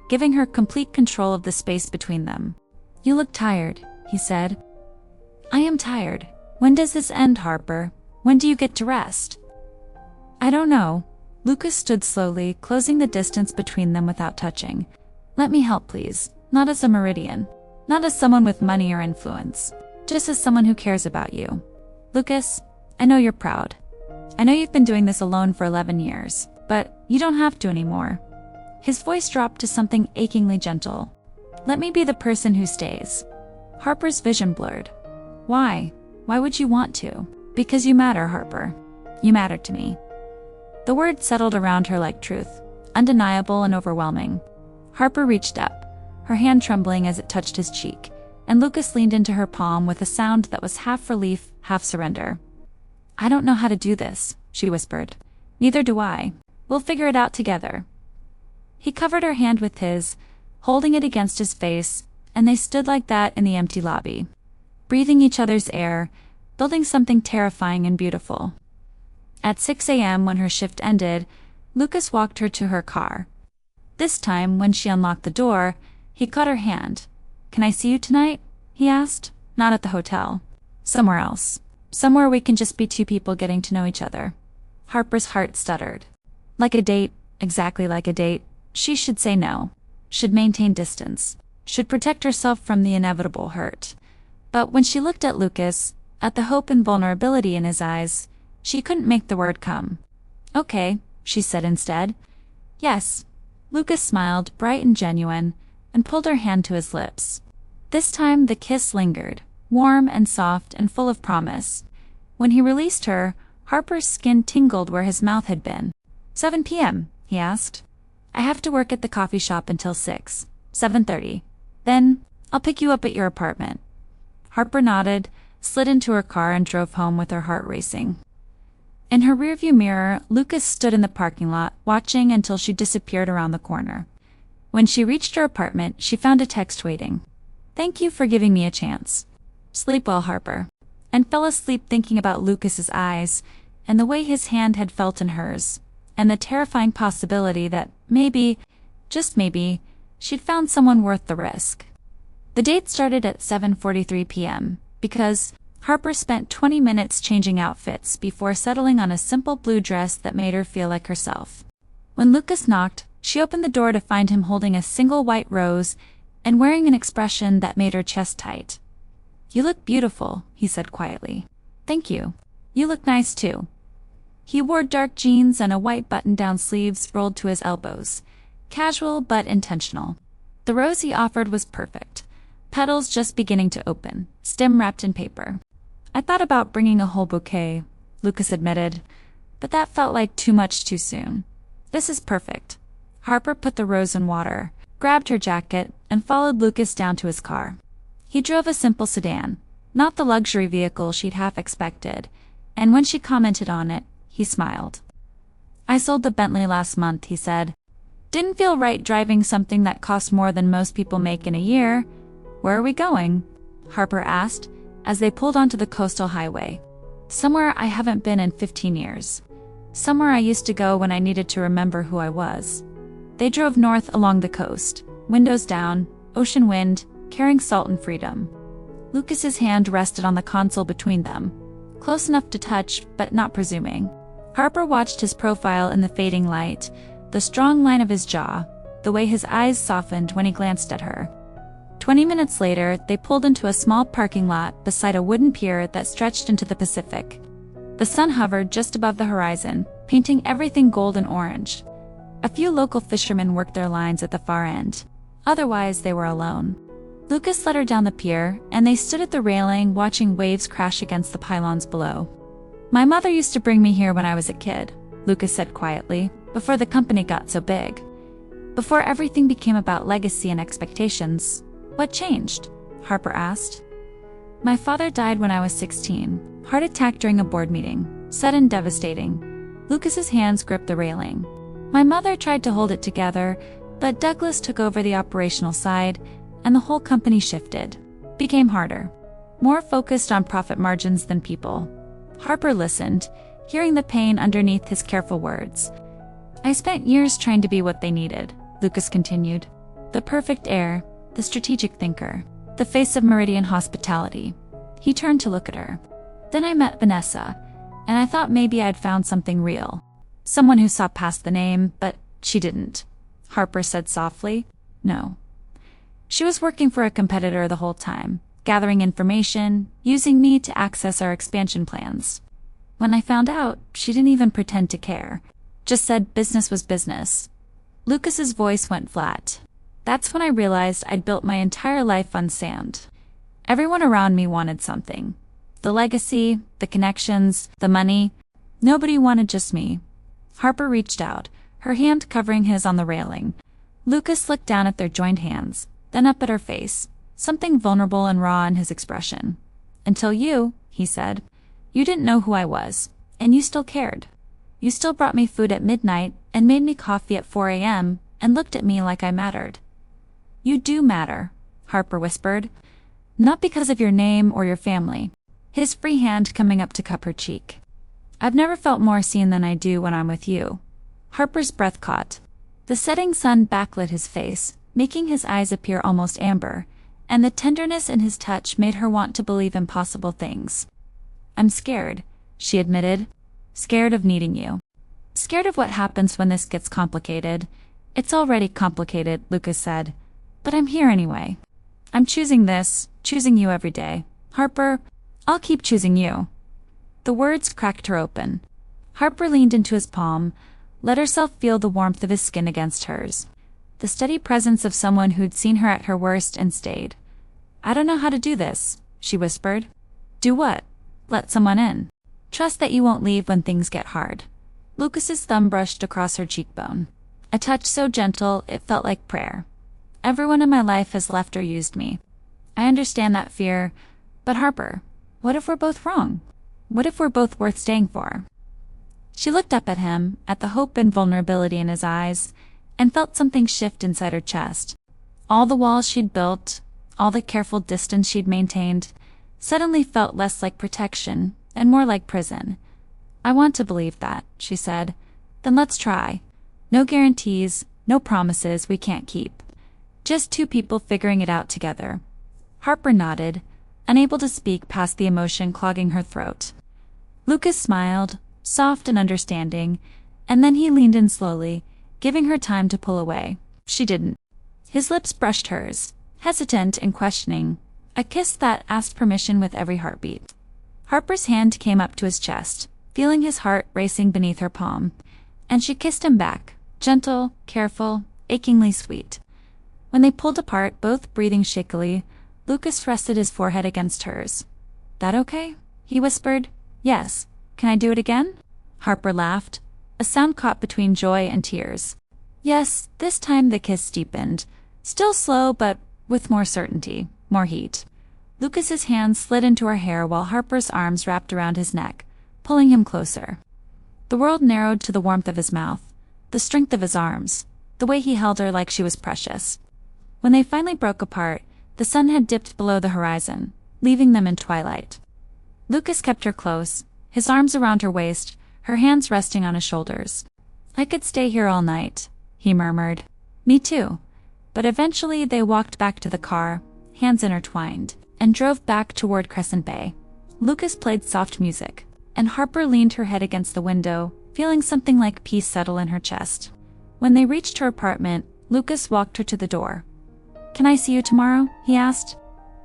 giving her complete control of the space between them. "You look tired," he said. "I am tired. When does this end, Harper? When do you get to rest?" "I don't know." Lucas stood slowly, closing the distance between them without touching. "Let me help, please. Not as a meridian. Not as someone with money or influence. Just as someone who cares about you. Lucas, I know you're proud. I know you've been doing this alone for 11 years, but you don't have to anymore." His voice dropped to something achingly gentle. "Let me be the person who stays." Harper's vision blurred. "Why? Why would you want to?" "Because you matter, Harper. You matter to me." The words settled around her like truth, undeniable and overwhelming. Harper reached up, her hand trembling as it touched his cheek, and Lucas leaned into her palm with a sound that was half relief, half surrender. "I don't know how to do this," she whispered. "Neither do I. We'll figure it out together." He covered her hand with his, holding it against his face, and they stood like that in the empty lobby, breathing each other's air, building something terrifying and beautiful. At 6 a.m., when her shift ended, Lucas walked her to her car. This time, when she unlocked the door, he caught her hand. "Can I see you tonight?" he asked. Not at the hotel. Somewhere else. Somewhere we can just be two people getting to know each other. Harper's heart stuttered. Like a date, exactly like a date. She should say no. Should maintain distance. Should protect herself from the inevitable hurt. But when she looked at Lucas, at the hope and vulnerability in his eyes, she couldn't make the word come. Okay, she said instead. Yes. Lucas smiled, bright and genuine, and pulled her hand to his lips. This time the kiss lingered, warm and soft and full of promise. When he released her, Harper's skin tingled where his mouth had been. 7 p.m., he asked. I have to work at the coffee shop until 6. 7:30. Then, I'll pick you up at your apartment. Harper nodded, slid into her car and drove home with her heart racing. In her rearview mirror, Lucas stood in the parking lot, watching until she disappeared around the corner. When she reached her apartment, she found a text waiting. Thank you for giving me a chance. Sleep well, Harper. And fell asleep thinking about Lucas's eyes, and the way his hand had felt in hers, and the terrifying possibility that maybe, just maybe, she'd found someone worth the risk. The date started at 7:43 p.m., because Harper spent 20 minutes changing outfits before settling on a simple blue dress that made her feel like herself. When Lucas knocked, she opened the door to find him holding a single white rose and wearing an expression that made her chest tight. You look beautiful, he said quietly. Thank you. You look nice too. He wore dark jeans and a white button-down sleeves rolled to his elbows. Casual but intentional. The rose he offered was perfect. Petals just beginning to open, stem wrapped in paper. I thought about bringing a whole bouquet, Lucas admitted, but that felt like too much too soon. This is perfect. Harper put the rose in water, grabbed her jacket, and followed Lucas down to his car. He drove a simple sedan, not the luxury vehicle she'd half expected, and when she commented on it, he smiled. I sold the Bentley last month, he said. Didn't feel right driving something that costs more than most people make in a year. Where are we going? Harper asked, as they pulled onto the coastal highway. Somewhere I haven't been in 15 years. Somewhere I used to go when I needed to remember who I was. They drove north along the coast, windows down, ocean wind, carrying salt and freedom. Lucas's hand rested on the console between them, close enough to touch but not presuming. Harper watched his profile in the fading light, the strong line of his jaw, the way his eyes softened when he glanced at her. 20 minutes later, they pulled into a small parking lot beside a wooden pier that stretched into the Pacific. The sun hovered just above the horizon, painting everything gold and orange. A few local fishermen worked their lines at the far end. Otherwise, they were alone. Lucas led her down the pier, and they stood at the railing watching waves crash against the pylons below. My mother used to bring me here when I was a kid, Lucas said quietly, before the company got so big. Before everything became about legacy and expectations. What changed? Harper asked. My father died when I was 16. Heart attack during a board meeting. Sudden, devastating. Lucas's hands gripped the railing. My mother tried to hold it together, but Douglas took over the operational side, and the whole company shifted. Became harder. More focused on profit margins than people. Harper listened, hearing the pain underneath his careful words. I spent years trying to be what they needed, Lucas continued. The perfect heir, the strategic thinker, the face of Meridian hospitality. He turned to look at her. Then I met Vanessa, and I thought maybe I'd found something real. Someone who saw past the name, but she didn't. Harper said softly. No. She was working for a competitor the whole time, gathering information, using me to access our expansion plans. When I found out, she didn't even pretend to care. Just said business was business. Lucas's voice went flat. That's when I realized I'd built my entire life on sand. Everyone around me wanted something. The legacy, the connections, the money. Nobody wanted just me. Harper reached out, her hand covering his on the railing. Lucas looked down at their joined hands, then up at her face, something vulnerable and raw in his expression. Until you, he said. You didn't know who I was, and you still cared. You still brought me food at midnight and made me coffee at 4 a.m. and looked at me like I mattered. You do matter, Harper whispered. Not because of your name or your family. His free hand coming up to cup her cheek. I've never felt more seen than I do when I'm with you. Harper's breath caught. The setting sun backlit his face, making his eyes appear almost amber, and the tenderness in his touch made her want to believe impossible things. "I'm scared," she admitted. "Scared of needing you. Scared of what happens when this gets complicated." "It's already complicated," Lucas said. "But I'm here anyway. I'm choosing this, choosing you every day. Harper, I'll keep choosing you." The words cracked her open. Harper leaned into his palm, let herself feel the warmth of his skin against hers. The steady presence of someone who'd seen her at her worst and stayed. "I don't know how to do this," she whispered. "Do what?" "Let someone in. Trust that you won't leave when things get hard." Lucas's thumb brushed across her cheekbone. A touch so gentle it felt like prayer. "Everyone in my life has left or used me. I understand that fear, but Harper, what if we're both wrong? What if we're both worth staying for?" She looked up at him, at the hope and vulnerability in his eyes, and felt something shift inside her chest. All the walls she'd built, all the careful distance she'd maintained, suddenly felt less like protection and more like prison. "I want to believe that," she said. "Then let's try. No guarantees, no promises we can't keep. Just two people figuring it out together." Harper nodded, unable to speak past the emotion clogging her throat. Lucas smiled, soft and understanding, and then he leaned in slowly, giving her time to pull away. She didn't. His lips brushed hers, hesitant and questioning, a kiss that asked permission with every heartbeat. Harper's hand came up to his chest, feeling his heart racing beneath her palm, and she kissed him back, gentle, careful, achingly sweet. When they pulled apart, both breathing shakily, Lucas rested his forehead against hers. "That okay?" he whispered. "Yes. Can I do it again?" Harper laughed, a sound caught between joy and tears. Yes, this time the kiss deepened, still slow but with more certainty, more heat. Lucas's hand slid into her hair while Harper's arms wrapped around his neck, pulling him closer. The world narrowed to the warmth of his mouth, the strength of his arms, the way he held her like she was precious. When they finally broke apart, the sun had dipped below the horizon, leaving them in twilight. Lucas kept her close, his arms around her waist, her hands resting on his shoulders. "I could stay here all night," he murmured. "Me too." But eventually they walked back to the car, hands intertwined, and drove back toward Crescent Bay. Lucas played soft music, and Harper leaned her head against the window, feeling something like peace settle in her chest. When they reached her apartment, Lucas walked her to the door. "Can I see you tomorrow?" he asked.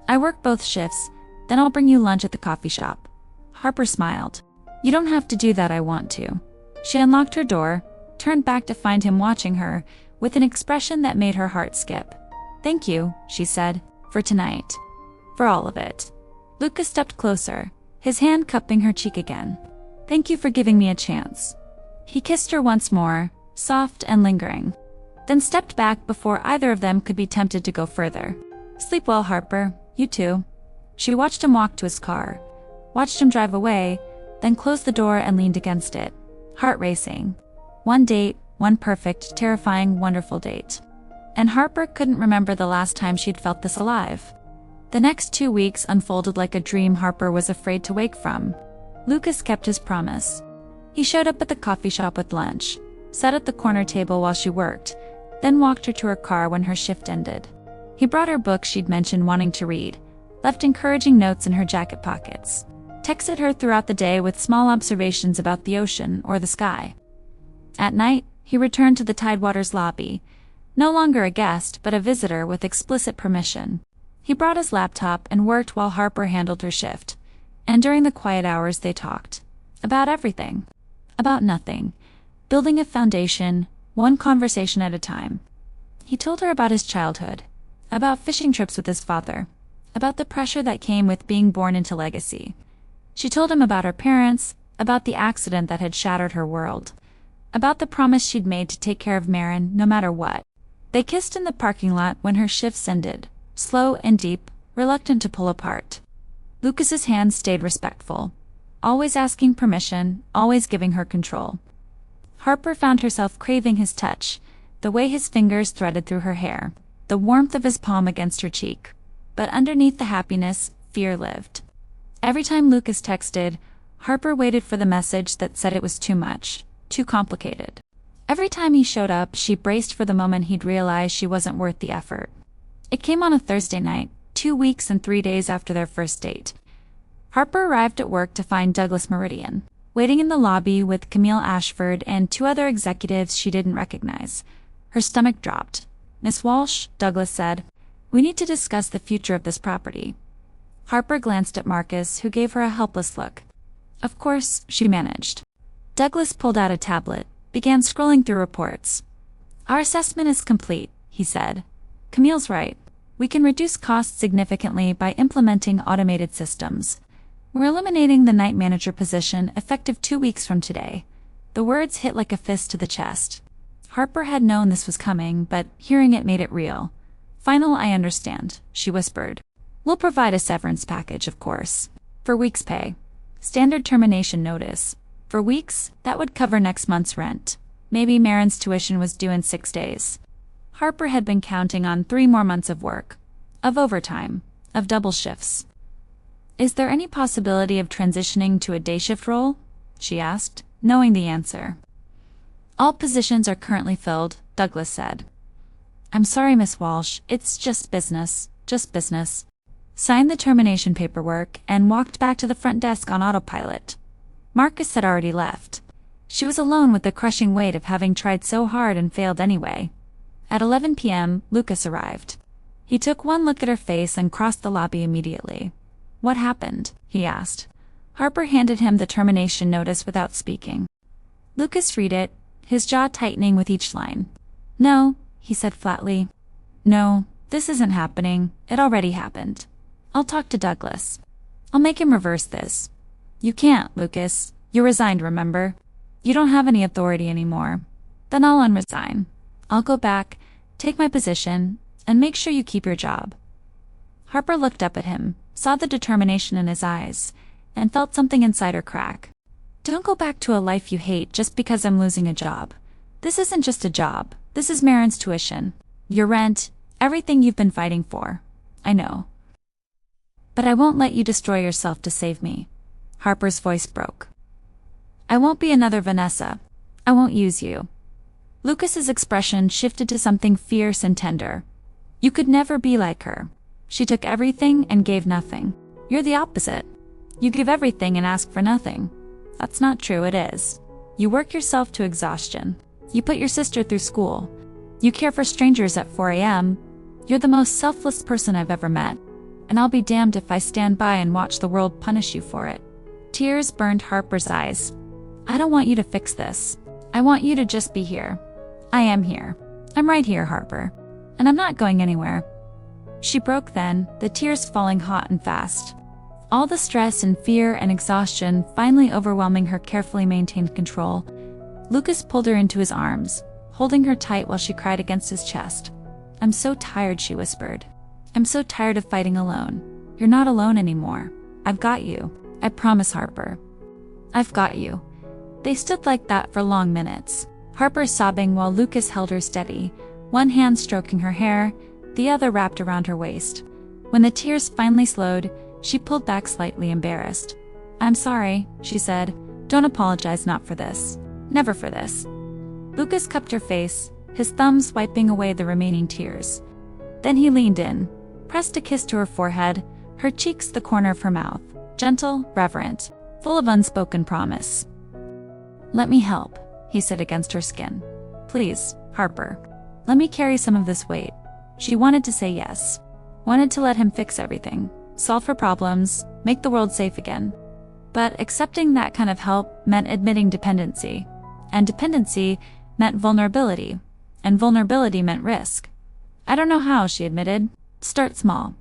"I work both shifts, then I'll bring you lunch at the coffee shop." Harper smiled. "You don't have to do that, I want to." She unlocked her door, turned back to find him watching her, with an expression that made her heart skip. "Thank you," she said, "for tonight. For all of it." Lucas stepped closer, his hand cupping her cheek again. "Thank you for giving me a chance." He kissed her once more, soft and lingering, then stepped back before either of them could be tempted to go further. "Sleep well, Harper. You too." She watched him walk to his car, watched him drive away, then closed the door and leaned against it, heart racing. One date, one perfect, terrifying, wonderful date. And Harper couldn't remember the last time she'd felt this alive. The next 2 weeks unfolded like a dream Harper was afraid to wake from. Lucas kept his promise. He showed up at the coffee shop with lunch, sat at the corner table while she worked, then walked her to her car when her shift ended. He brought her books she'd mentioned wanting to read, left encouraging notes in her jacket pockets, texted her throughout the day with small observations about the ocean or the sky. At night, he returned to the Tidewater's lobby, no longer a guest but a visitor with explicit permission. He brought his laptop and worked while Harper handled her shift, and during the quiet hours they talked. About everything. About nothing. Building a foundation, one conversation at a time. He told her about his childhood, about fishing trips with his father, about the pressure that came with being born into legacy. She told him about her parents, about the accident that had shattered her world, about the promise she'd made to take care of Marin no matter what. They kissed in the parking lot when her shifts ended, slow and deep, reluctant to pull apart. Lucas's hands stayed respectful, always asking permission, always giving her control. Harper found herself craving his touch, the way his fingers threaded through her hair, the warmth of his palm against her cheek. But underneath the happiness, fear lived. Every time Lucas texted, Harper waited for the message that said it was too much, too complicated. Every time he showed up, she braced for the moment he'd realize she wasn't worth the effort. It came on a Thursday night, 2 weeks and 3 days after their first date. Harper arrived at work to find Douglas Meridian waiting in the lobby with Camille Ashford and 2 other executives she didn't recognize. Her stomach dropped. "Miss Walsh," Douglas said, "we need to discuss the future of this property." Harper glanced at Marcus, who gave her a helpless look. "Of course," she managed. Douglas pulled out a tablet, began scrolling through reports. "Our assessment is complete," he said. "Camille's right. We can reduce costs significantly by implementing automated systems. We're eliminating the night manager position effective 2 weeks from today." The words hit like a fist to the chest. Harper had known this was coming, but hearing it made it real. "I understand," she whispered. "We'll provide a severance package, of course. For weeks' pay. Standard termination notice. For weeks, that would cover next month's rent. Maybe Marin's tuition was due in 6 days." Harper had been counting on 3 more months of work. Of overtime. Of double shifts. "Is there any possibility of transitioning to a day shift role?" she asked, knowing the answer. "All positions are currently filled," Douglas said. "I'm sorry, Miss Walsh, it's just business. Signed the termination paperwork and walked back to the front desk on autopilot. Marcus had already left. She was alone with the crushing weight of having tried so hard and failed anyway. At 11 p.m., Lucas arrived. He took one look at her face and crossed the lobby immediately. "What happened?" he asked. Harper handed him the termination notice without speaking. Lucas read it, his jaw tightening with each line. "No," he said flatly. "No, this isn't happening. It already happened. I'll talk to Douglas. I'll make him reverse this." "You can't, Lucas. You're resigned, remember? You don't have any authority anymore." "Then I'll unresign. I'll go back, take my position, and make sure you keep your job." Harper looked up at him, saw the determination in his eyes, and felt something inside her crack. "Don't go back to a life you hate just because I'm losing a job. This isn't just a job. This is Marin's tuition. Your rent, everything you've been fighting for. I know. But I won't let you destroy yourself to save me." Harper's voice broke. "I won't be another Vanessa. I won't use you." Lucas's expression shifted to something fierce and tender. "You could never be like her. She took everything and gave nothing. You're the opposite. You give everything and ask for nothing." "That's not true, it is. You work yourself to exhaustion. You put your sister through school. You care for strangers at 4 a.m. You're the most selfless person I've ever met. And I'll be damned if I stand by and watch the world punish you for it." Tears burned Harper's eyes. "I don't want you to fix this. I want you to just be here. I am here. I'm right here, Harper. And I'm not going anywhere." She broke then, the tears falling hot and fast. All the stress and fear and exhaustion finally overwhelming her carefully maintained control. Lucas pulled her into his arms, holding her tight while she cried against his chest. "I'm so tired," she whispered. "I'm so tired of fighting alone. You're not alone anymore. I've got you. I promise, Harper. I've got you." They stood like that for long minutes, Harper sobbing while Lucas held her steady, one hand stroking her hair, the other wrapped around her waist. When the tears finally slowed, she pulled back slightly embarrassed. "I'm sorry," she said. "Don't apologize, not for this. Never for this." Lucas cupped her face, his thumbs wiping away the remaining tears. Then he leaned in, pressed a kiss to her forehead, her cheeks the corner of her mouth, gentle, reverent, full of unspoken promise. "Let me help," he said against her skin. "Please, Harper. Let me carry some of this weight." She wanted to say yes. Wanted to let him fix everything, solve her problems, make the world safe again. But accepting that kind of help meant admitting dependency. And dependency meant vulnerability. And vulnerability meant risk. "I don't know how," she admitted. "Start small.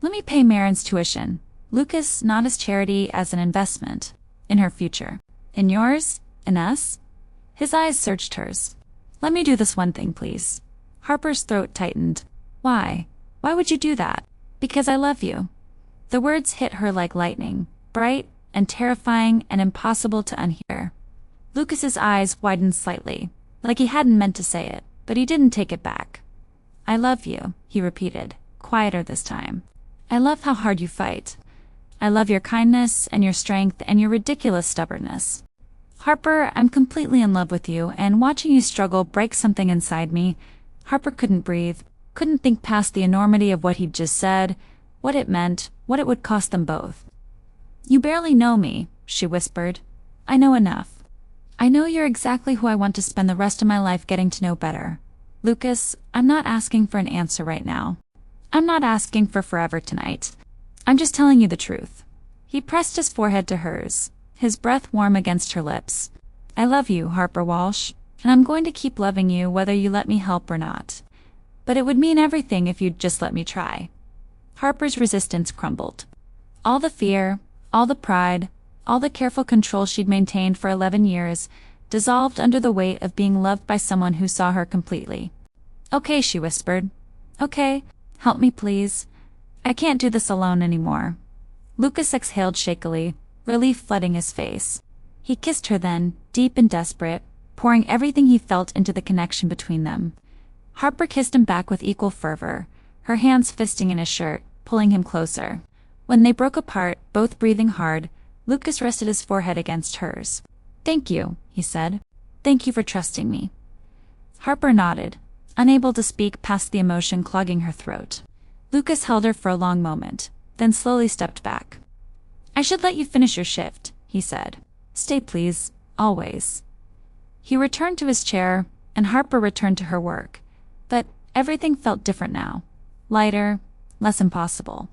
Let me pay Marin's tuition. Lucas, not as charity, as an investment. In her future. In yours? In us?" His eyes searched hers. "Let me do this one thing, please." Harper's throat tightened. "Why? Why would you do that?" "Because I love you." The words hit her like lightning, bright and terrifying and impossible to unhear. Lucas's eyes widened slightly, like he hadn't meant to say it, but he didn't take it back. "I love you," he repeated, quieter this time. "I love how hard you fight. I love your kindness and your strength and your ridiculous stubbornness. Harper, I'm completely in love with you, and watching you struggle breaks something inside me." Harper couldn't breathe, couldn't think past the enormity of what he'd just said, what it meant, what it would cost them both. "You barely know me," she whispered. "I know enough. I know you're exactly who I want to spend the rest of my life getting to know better. Lucas, I'm not asking for an answer right now. I'm not asking for forever tonight. I'm just telling you the truth." He pressed his forehead to hers, his breath warm against her lips. "I love you, Harper Walsh, and I'm going to keep loving you whether you let me help or not. But it would mean everything if you'd just let me try." Harper's resistance crumbled. All the fear, all the pride, all the careful control she'd maintained for 11 years dissolved under the weight of being loved by someone who saw her completely. "Okay," she whispered. "Okay, help me please. I can't do this alone anymore." Lucas exhaled shakily, relief flooding his face. He kissed her then, deep and desperate, pouring everything he felt into the connection between them. Harper kissed him back with equal fervor, her hands fisting in his shirt, pulling him closer. When they broke apart, both breathing hard, Lucas rested his forehead against hers. "Thank you," he said. "Thank you for trusting me." Harper nodded, unable to speak past the emotion clogging her throat. Lucas held her for a long moment, then slowly stepped back. "I should let you finish your shift," he said. "Stay please, always." He returned to his chair, and Harper returned to her work. But everything felt different now. Lighter, less impossible.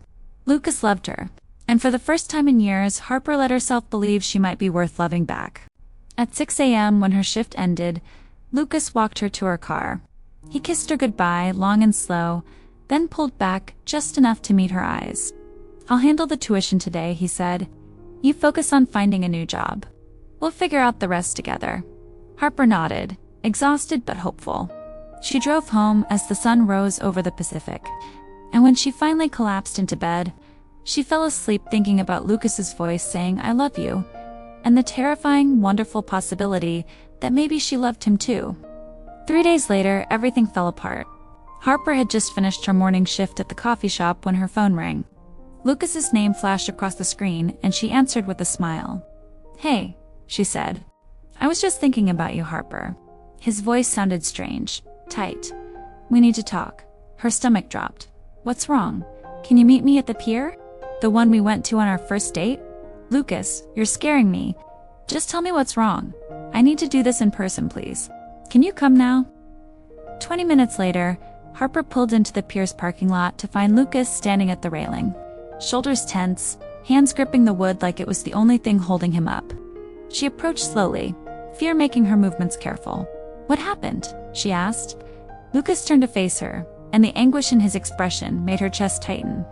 Lucas loved her, and for the first time in years, Harper let herself believe she might be worth loving back. At 6 a.m., when her shift ended, Lucas walked her to her car. He kissed her goodbye, long and slow, then pulled back just enough to meet her eyes. "I'll handle the tuition today," he said. "You focus on finding a new job. We'll figure out the rest together." Harper nodded, exhausted but hopeful. She drove home as the sun rose over the Pacific, and when she finally collapsed into bed, she fell asleep thinking about Lucas's voice saying, "I love you," and the terrifying, wonderful possibility that maybe she loved him too. 3 days later, everything fell apart. Harper had just finished her morning shift at the coffee shop when her phone rang. Lucas's name flashed across the screen, and she answered with a smile. "Hey," she said. "I was just thinking about you, Harper." His voice sounded strange, tight. "We need to talk." Her stomach dropped. "What's wrong? Can you meet me at the pier? The one we went to on our first date?" "Lucas, you're scaring me. Just tell me what's wrong. I need to do this in person, please. Can you come now?" 20 minutes later, Harper pulled into the pier's parking lot to find Lucas standing at the railing, shoulders tense, hands gripping the wood like it was the only thing holding him up. She approached slowly, fear making her movements careful. "What happened?" she asked. Lucas turned to face her, and the anguish in his expression made her chest tighten.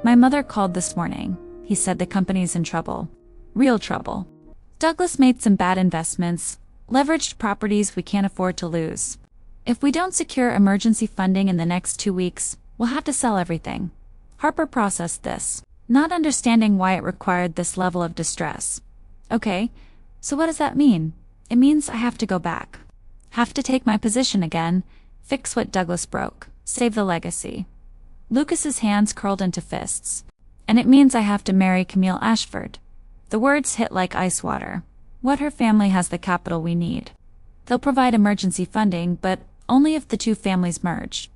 "My mother called this morning," he said. "The company's in trouble. Real trouble. Douglas made some bad investments, leveraged properties we can't afford to lose. If we don't secure emergency funding in the next 2 weeks, we'll have to sell everything." Harper processed this, not understanding why it required this level of distress. "Okay, so what does that mean?" "It means I have to go back. Have to take my position again, fix what Douglas broke, save the legacy." Lucas's hands curled into fists. "And it means I have to marry Camille Ashford." The words hit like ice water. "What her family has the capital we need. They'll provide emergency funding, but only if the two families merge.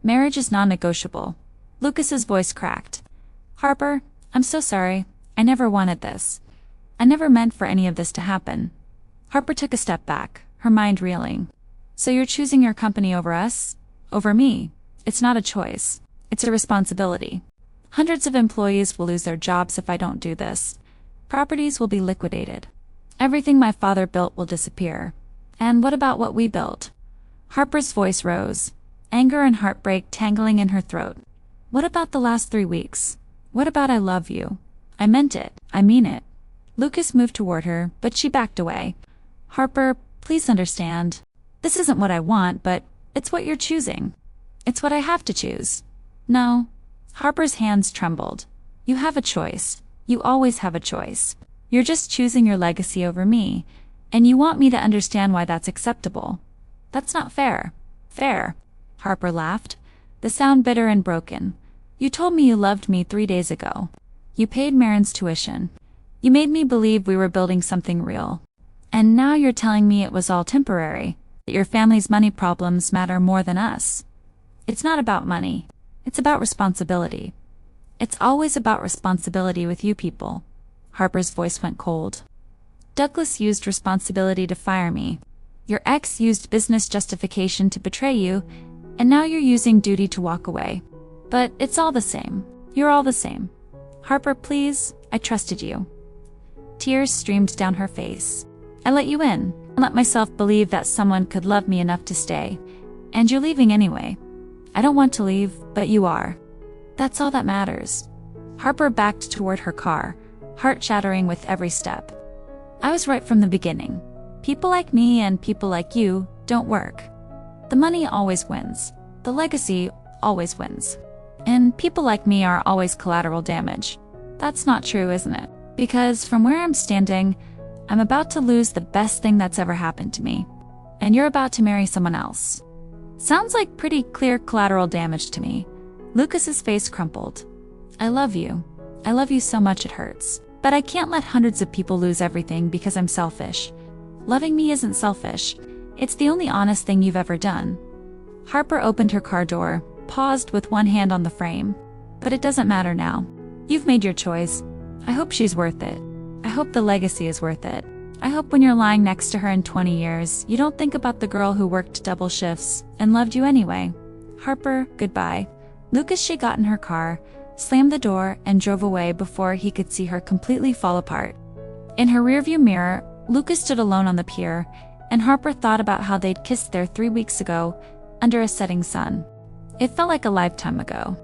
Marriage is non-negotiable." Lucas's voice cracked. "Harper, I'm so sorry. I never wanted this. I never meant for any of this to happen." Harper took a step back, her mind reeling. "So you're choosing your company over us? Over me? It's not a choice. It's a responsibility. Hundreds of employees will lose their jobs if I don't do this. Properties will be liquidated. Everything my father built will disappear. And what about what we built?" Harper's voice rose, anger and heartbreak tangling in her throat. "What about the last 3 weeks? What about I love you? I meant it. I mean it." Lucas moved toward her, but she backed away. "Harper, please understand. This isn't what I want, but it's what you're choosing. It's what I have to choose." "No." Harper's hands trembled. "You have a choice. You always have a choice. You're just choosing your legacy over me, and you want me to understand why that's acceptable. That's not fair." "Fair?" Harper laughed, the sound bitter and broken. "You told me you loved me 3 days ago. You paid Marin's tuition. You made me believe we were building something real. And now you're telling me it was all temporary, that your family's money problems matter more than us. It's not about money. It's about responsibility. It's always about responsibility with you people. Harper's voice went cold. Douglas used responsibility to fire me. Your ex used business justification to betray you, and now you're using duty to walk away. But it's all the same. You're all the same. Harper, please, I trusted you. Tears streamed down her face. I let you in, and let myself believe that someone could love me enough to stay. And you're leaving anyway. I don't want to leave, but you are. That's all that matters. Harper backed toward her car, heart shattering with every step. I was right from the beginning. People like me and people like you don't work. The money always wins. The legacy always wins. And people like me are always collateral damage. That's not true, isn't it? Because from where I'm standing, I'm about to lose the best thing that's ever happened to me. And you're about to marry someone else. Sounds like pretty clear collateral damage to me. Lucas's face crumpled. I love you. I love you so much it hurts. But I can't let hundreds of people lose everything because I'm selfish. Loving me isn't selfish. It's the only honest thing you've ever done. Harper opened her car door, paused with one hand on the frame. But it doesn't matter now. You've made your choice. I hope she's worth it. I hope the legacy is worth it. I hope when you're lying next to her in 20 years, you don't think about the girl who worked double shifts and loved you anyway. Harper, goodbye. Lucas got in her car, slammed the door, and drove away before he could see her completely fall apart. In her rearview mirror, Lucas stood alone on the pier, and Harper thought about how they'd kissed there 3 weeks ago, under a setting sun. It felt like a lifetime ago.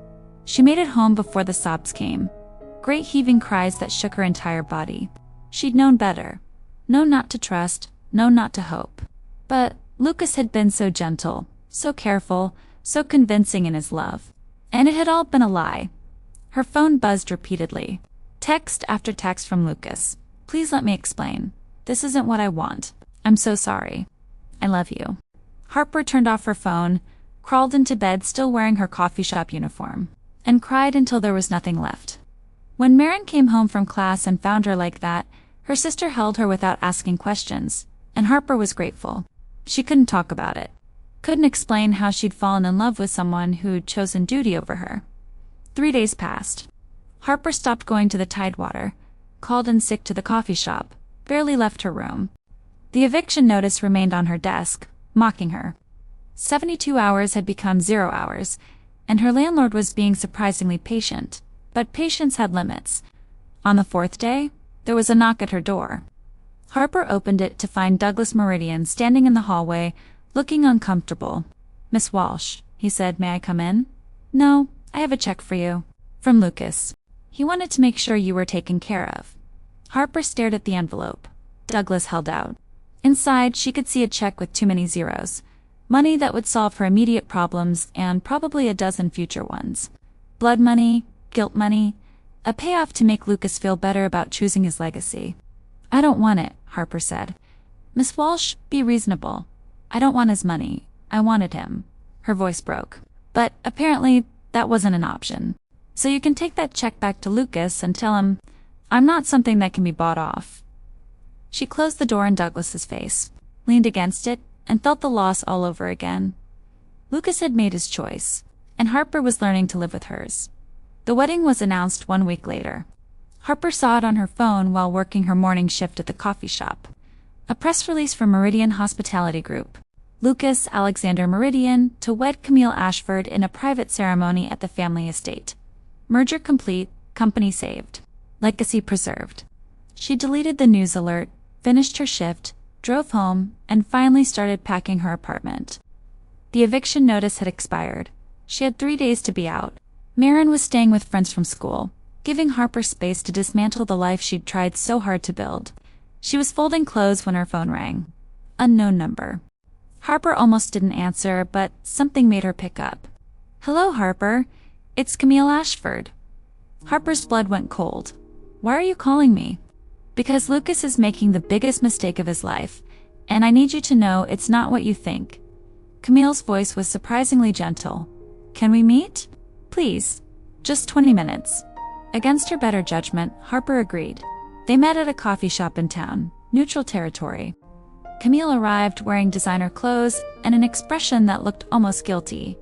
She made it home before the sobs came. Great heaving cries that shook her entire body. She'd known better. Known not to trust, known not to hope. But Lucas had been so gentle, so careful, so convincing in his love. And it had all been a lie. Her phone buzzed repeatedly. Text after text from Lucas. Please let me explain. This isn't what I want. I'm so sorry. I love you. Harper turned off her phone, crawled into bed still wearing her coffee shop uniform, and cried until there was nothing left. When Marin came home from class and found her like that, her sister held her without asking questions, and Harper was grateful. She couldn't talk about it. Couldn't explain how she'd fallen in love with someone who'd chosen duty over her. 3 days passed. Harper stopped going to the Tidewater, called in sick to the coffee shop, barely left her room. The eviction notice remained on her desk, mocking her. 72 hours had become 0 hours, and her landlord was being surprisingly patient, but patience had limits. On the 4th day, there was a knock at her door. Harper opened it to find Douglas Meridian standing in the hallway, looking uncomfortable. Miss Walsh, he said, may I come in? No, I have a check for you. From Lucas. He wanted to make sure you were taken care of. Harper stared at the envelope. Douglas held out. Inside, she could see a check with too many zeros. Money that would solve her immediate problems and probably a dozen future ones. Blood money, guilt money, a payoff to make Lucas feel better about choosing his legacy. I don't want it, Harper said. Miss Walsh, be reasonable. I don't want his money. I wanted him. Her voice broke. But apparently, that wasn't an option. So you can take that check back to Lucas and tell him, I'm not something that can be bought off. She closed the door in Douglas's face, leaned against it, and felt the loss all over again. Lucas had made his choice, and Harper was learning to live with hers. The wedding was announced 1 week later. Harper saw it on her phone while working her morning shift at the coffee shop. A press release from Meridian Hospitality Group. Lucas Alexander Meridian to wed Camille Ashford in a private ceremony at the family estate. Merger complete, company saved. Legacy preserved. She deleted the news alert, finished her shift, drove home, and finally started packing her apartment. The eviction notice had expired. She had 3 days to be out. Marin was staying with friends from school, giving Harper space to dismantle the life she'd tried so hard to build. She was folding clothes when her phone rang. Unknown number. Harper almost didn't answer, but something made her pick up. Hello, Harper. It's Camille Ashford. Harper's blood went cold. Why are you calling me? Because Lucas is making the biggest mistake of his life, and I need you to know it's not what you think. Camille's voice was surprisingly gentle. Can we meet? Please. Just 20 minutes. Against her better judgment, Harper agreed. They met at a coffee shop in town, neutral territory. Camille arrived wearing designer clothes and an expression that looked almost guilty.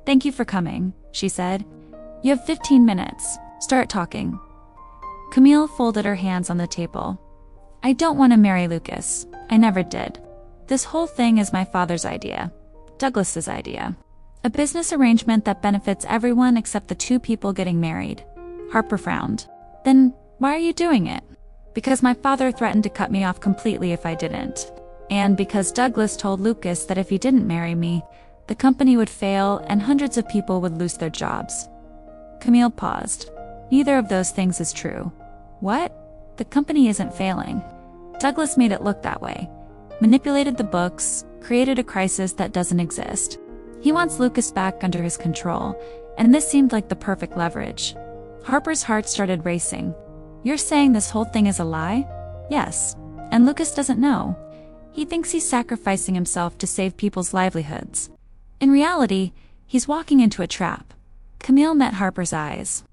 Thank you for coming, she said. You have 15 minutes. Start talking. Camille folded her hands on the table. I don't want to marry Lucas. I never did. This whole thing is my father's idea. Douglas's idea. A business arrangement that benefits everyone except the two people getting married. Harper frowned. Then, why are you doing it? Because my father threatened to cut me off completely if I didn't. And because Douglas told Lucas that if he didn't marry me, the company would fail and hundreds of people would lose their jobs. Camille paused. Neither of those things is true. What? The company isn't failing. Douglas made it look that way. Manipulated the books, created a crisis that doesn't exist. He wants Lucas back under his control, and this seemed like the perfect leverage. Harper's heart started racing. You're saying this whole thing is a lie? Yes. And Lucas doesn't know. He thinks he's sacrificing himself to save people's livelihoods. In reality, he's walking into a trap. Camille met Harper's eyes.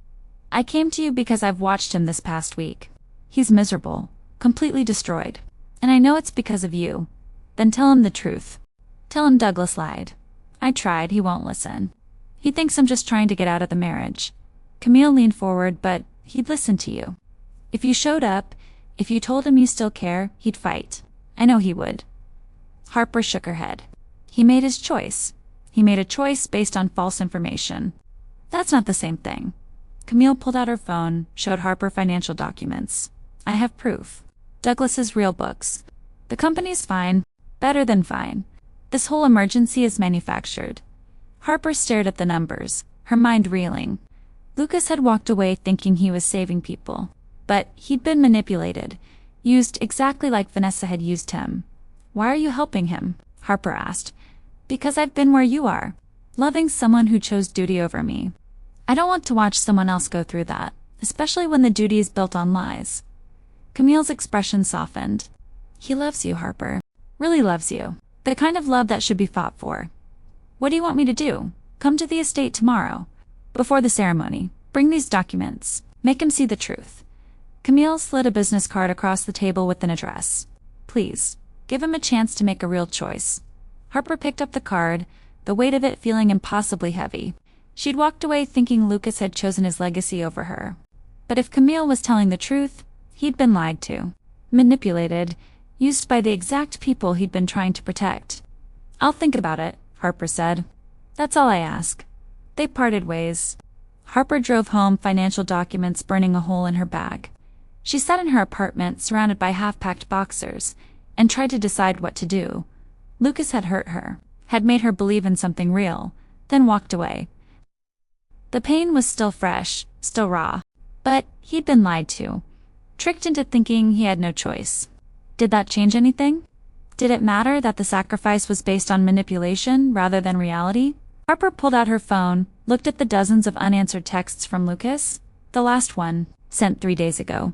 I came to you because I've watched him this past week. He's miserable, completely destroyed. And I know it's because of you. Then tell him the truth. Tell him Douglas lied. I tried, he won't listen. He thinks I'm just trying to get out of the marriage. Camille leaned forward, but he'd listen to you. If you showed up, if you told him you still care, he'd fight. I know he would. Harper shook her head. He made his choice. He made a choice based on false information. That's not the same thing. Camille pulled out her phone, showed Harper financial documents. I have proof. Douglas's real books. The company's fine. Better than fine. This whole emergency is manufactured. Harper stared at the numbers, her mind reeling. Lucas had walked away thinking he was saving people. But he'd been manipulated, used exactly like Vanessa had used him. Why are you helping him? Harper asked. Because I've been where you are, loving someone who chose duty over me. I don't want to watch someone else go through that, especially when the duty is built on lies. Camille's expression softened. He loves you, Harper. Really loves you. The kind of love that should be fought for. What do you want me to do? Come to the estate tomorrow. Before the ceremony, bring these documents. Make him see the truth. Camille slid a business card across the table with an address. Please, give him a chance to make a real choice. Harper picked up the card, the weight of it feeling impossibly heavy. She'd walked away thinking Lucas had chosen his legacy over her. But if Camille was telling the truth, he'd been lied to, manipulated, used by the exact people he'd been trying to protect. I'll think about it, Harper said. That's all I ask. They parted ways. Harper drove home, financial documents burning a hole in her bag. She sat in her apartment, surrounded by half-packed boxers, and tried to decide what to do. Lucas had hurt her, had made her believe in something real, then walked away. The pain was still fresh, still raw. But he'd been lied to, tricked into thinking he had no choice. Did that change anything? Did it matter that the sacrifice was based on manipulation rather than reality? Harper pulled out her phone, looked at the dozens of unanswered texts from Lucas. The last one, sent 3 days ago,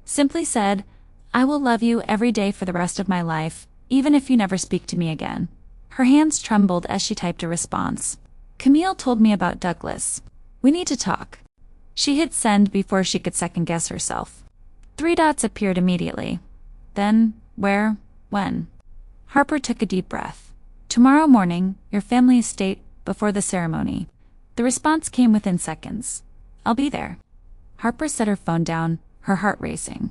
simply said, I will love you every day for the rest of my life, even if you never speak to me again. Her hands trembled as she typed a response. Camille told me about Douglas. We need to talk. She hit send before she could second-guess herself. 3 dots appeared immediately. Then, where, when? Harper took a deep breath. Tomorrow morning, your family estate, before the ceremony. The response came within seconds. I'll be there. Harper set her phone down, her heart racing.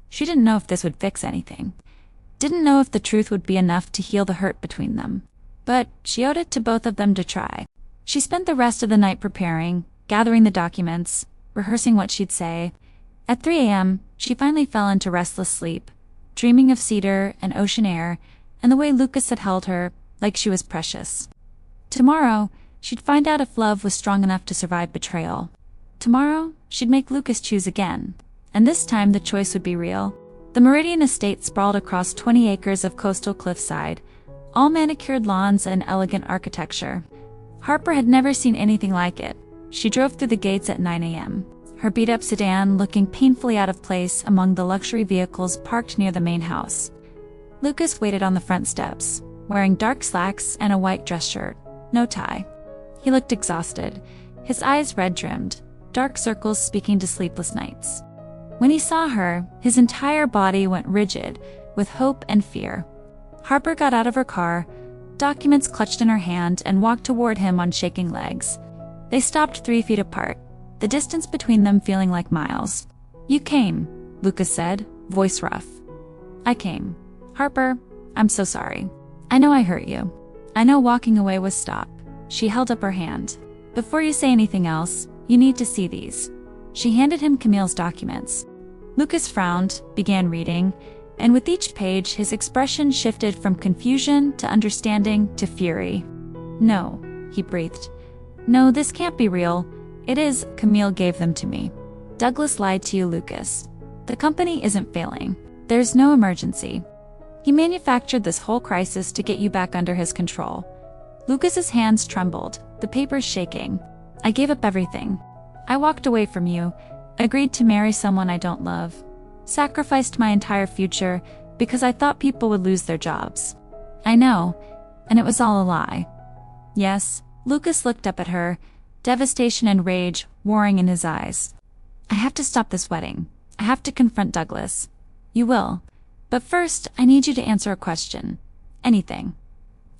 She didn't know if this would fix anything. Didn't know if the truth would be enough to heal the hurt between them. But she owed it to both of them to try. She spent the rest of the night preparing, gathering the documents, rehearsing what she'd say. At 3 a.m., she finally fell into restless sleep, dreaming of cedar and ocean air and the way Lucas had held her, like she was precious. Tomorrow, she'd find out if love was strong enough to survive betrayal. Tomorrow, she'd make Lucas choose again. And this time the choice would be real. The Meridian estate sprawled across 20 acres of coastal cliffside, all manicured lawns and elegant architecture. Harper had never seen anything like it. She drove through the gates at 9 a.m., her beat-up sedan looking painfully out of place among the luxury vehicles parked near the main house. Lucas waited on the front steps, wearing dark slacks and a white dress shirt, no tie. He looked exhausted, his eyes red-rimmed, dark circles speaking to sleepless nights. When he saw her, his entire body went rigid with hope and fear. Harper got out of her car, documents clutched in her hand, and walked toward him on shaking legs. They stopped 3 feet apart, the distance between them feeling like miles. "You came," Lucas said, voice rough. "I came. Harper, I'm so sorry. I know I hurt you. I know walking away was stop." She held up her hand. "Before you say anything else, you need to see these." She handed him Camille's documents. Lucas frowned, began reading, and with each page his expression shifted from confusion to understanding to fury. "No," he breathed. "No, this can't be real. It is. Camille gave them to me." "Douglas lied to you, Lucas. The company isn't failing. There's no emergency. He manufactured this whole crisis to get you back under his control." Lucas's hands trembled, the papers shaking. "I gave up everything. I walked away from you, agreed to marry someone I don't love, sacrificed my entire future because I thought people would lose their jobs. I know, and it was all a lie." "Yes." Lucas looked up at her, devastation and rage warring in his eyes. "I have to stop this wedding. I have to confront Douglas." "You will. But first, I need you to answer a question. Anything."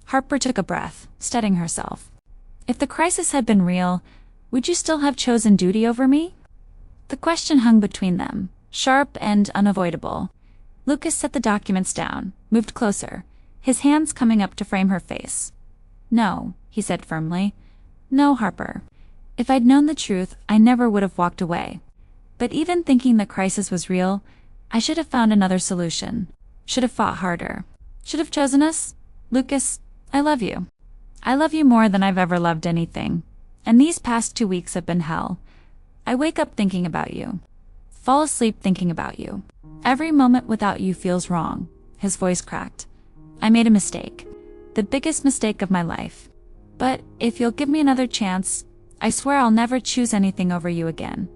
Harper took a breath, steadying herself. "If the crisis had been real, would you still have chosen duty over me?" The question hung between them, sharp and unavoidable. Lucas set the documents down, moved closer, his hands coming up to frame her face. "No," he said firmly. "No, Harper. If I'd known the truth, I never would have walked away. But even thinking the crisis was real, I should have found another solution. Should have fought harder. Should have chosen us. Lucas, I love you. I love you more than I've ever loved anything. And these past 2 weeks have been hell. I wake up thinking about you. Fall asleep thinking about you. Every moment without you feels wrong." His voice cracked. "I made a mistake. The biggest mistake of my life. But if you'll give me another chance, I swear I'll never choose anything over you again."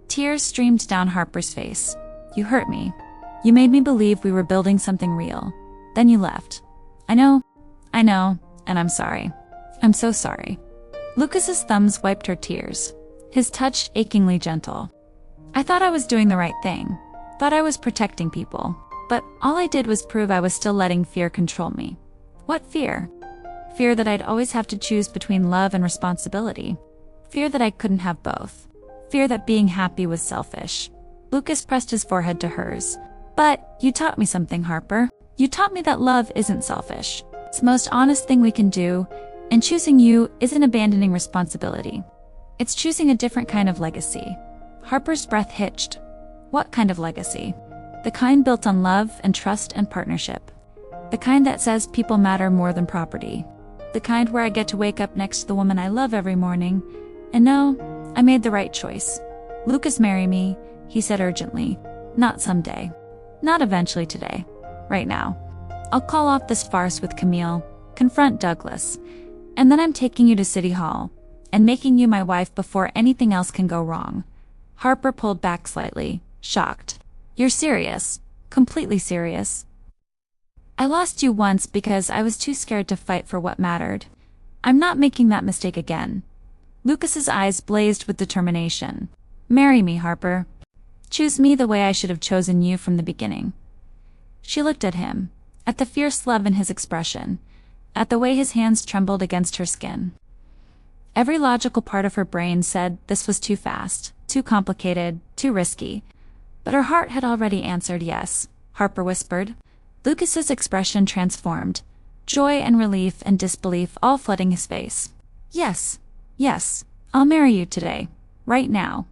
Tears streamed down Harper's face. "You hurt me. You made me believe we were building something real. Then you left. I know, and I'm sorry. I'm so sorry." Lucas's thumbs wiped her tears, his touch achingly gentle. "I thought I was doing the right thing. Thought I was protecting people. But all I did was prove I was still letting fear control me." "What fear?" "Fear that I'd always have to choose between love and responsibility. Fear that I couldn't have both. Fear that being happy was selfish." Lucas pressed his forehead to hers. "But you taught me something, Harper. You taught me that love isn't selfish. It's the most honest thing we can do, and choosing you isn't abandoning responsibility. It's choosing a different kind of legacy." Harper's breath hitched. "What kind of legacy?" "The kind built on love and trust and partnership. The kind that says people matter more than property. The kind where I get to wake up next to the woman I love every morning and know I made the right choice." "Lucas, marry me," he said urgently. "Not someday. Not eventually today. Right now. I'll call off this farce with Camille, confront Douglas, and then I'm taking you to City Hall and making you my wife before anything else can go wrong." Harper pulled back slightly, shocked. "You're serious? Completely serious?" "I lost you once because I was too scared to fight for what mattered. I'm not making that mistake again." Lucas's eyes blazed with determination. "Marry me, Harper. Choose me the way I should have chosen you from the beginning." She looked at him, at the fierce love in his expression, at the way his hands trembled against her skin. Every logical part of her brain said this was too fast, too complicated, too risky. But her heart had already answered yes. Harper whispered. Lucas's expression transformed, joy and relief and disbelief all flooding his face. "Yes, yes, I'll marry you today, right now.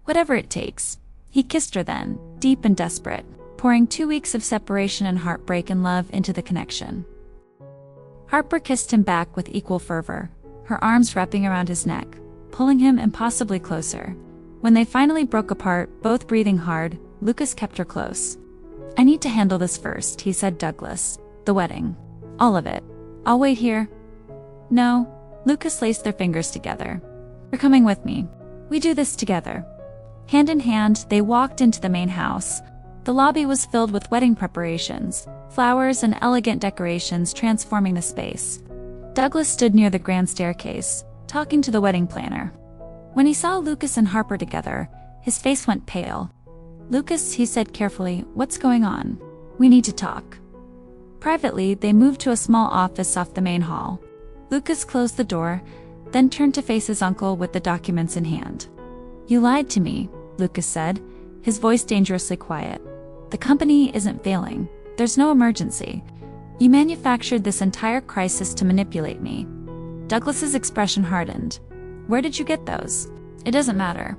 Whatever it takes." He kissed her then, deep and desperate, pouring 2 weeks of separation and heartbreak and love into the connection. Harper kissed him back with equal fervor, her arms wrapping around his neck, pulling him impossibly closer. When they finally broke apart, both breathing hard, Lucas kept her close. "I need to handle this first," he said. "Douglas, the wedding. All of it. I'll wait here." "No." Lucas laced their fingers together. "You're coming with me. We do this together." Hand in hand, they walked into the main house. The lobby was filled with wedding preparations, flowers and elegant decorations transforming the space. Douglas stood near the grand staircase, talking to the wedding planner. When he saw Lucas and Harper together, his face went pale. "Lucas," he said carefully, "what's going on? We need to talk." Privately, they moved to a small office off the main hall. Lucas closed the door, then turned to face his uncle with the documents in hand. You lied to me, Lucas said, his voice dangerously quiet. The company isn't failing. There's no emergency. You manufactured this entire crisis to manipulate me. Douglas's expression hardened. Where did you get those? It doesn't matter.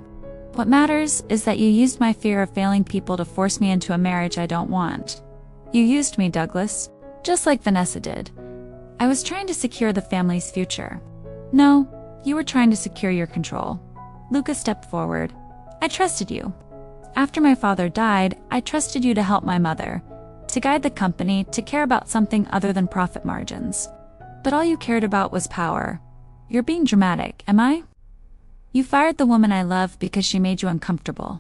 What matters is that you used my fear of failing people to force me into a marriage I don't want. You used me, Douglas, just like Vanessa did. I was trying to secure the family's future. No, you were trying to secure your control. Lucas stepped forward. I trusted you. After my father died, I trusted you to help my mother, to guide the company, to care about something other than profit margins. But all you cared about was power. You're being dramatic, am I? You fired the woman I love because she made you uncomfortable.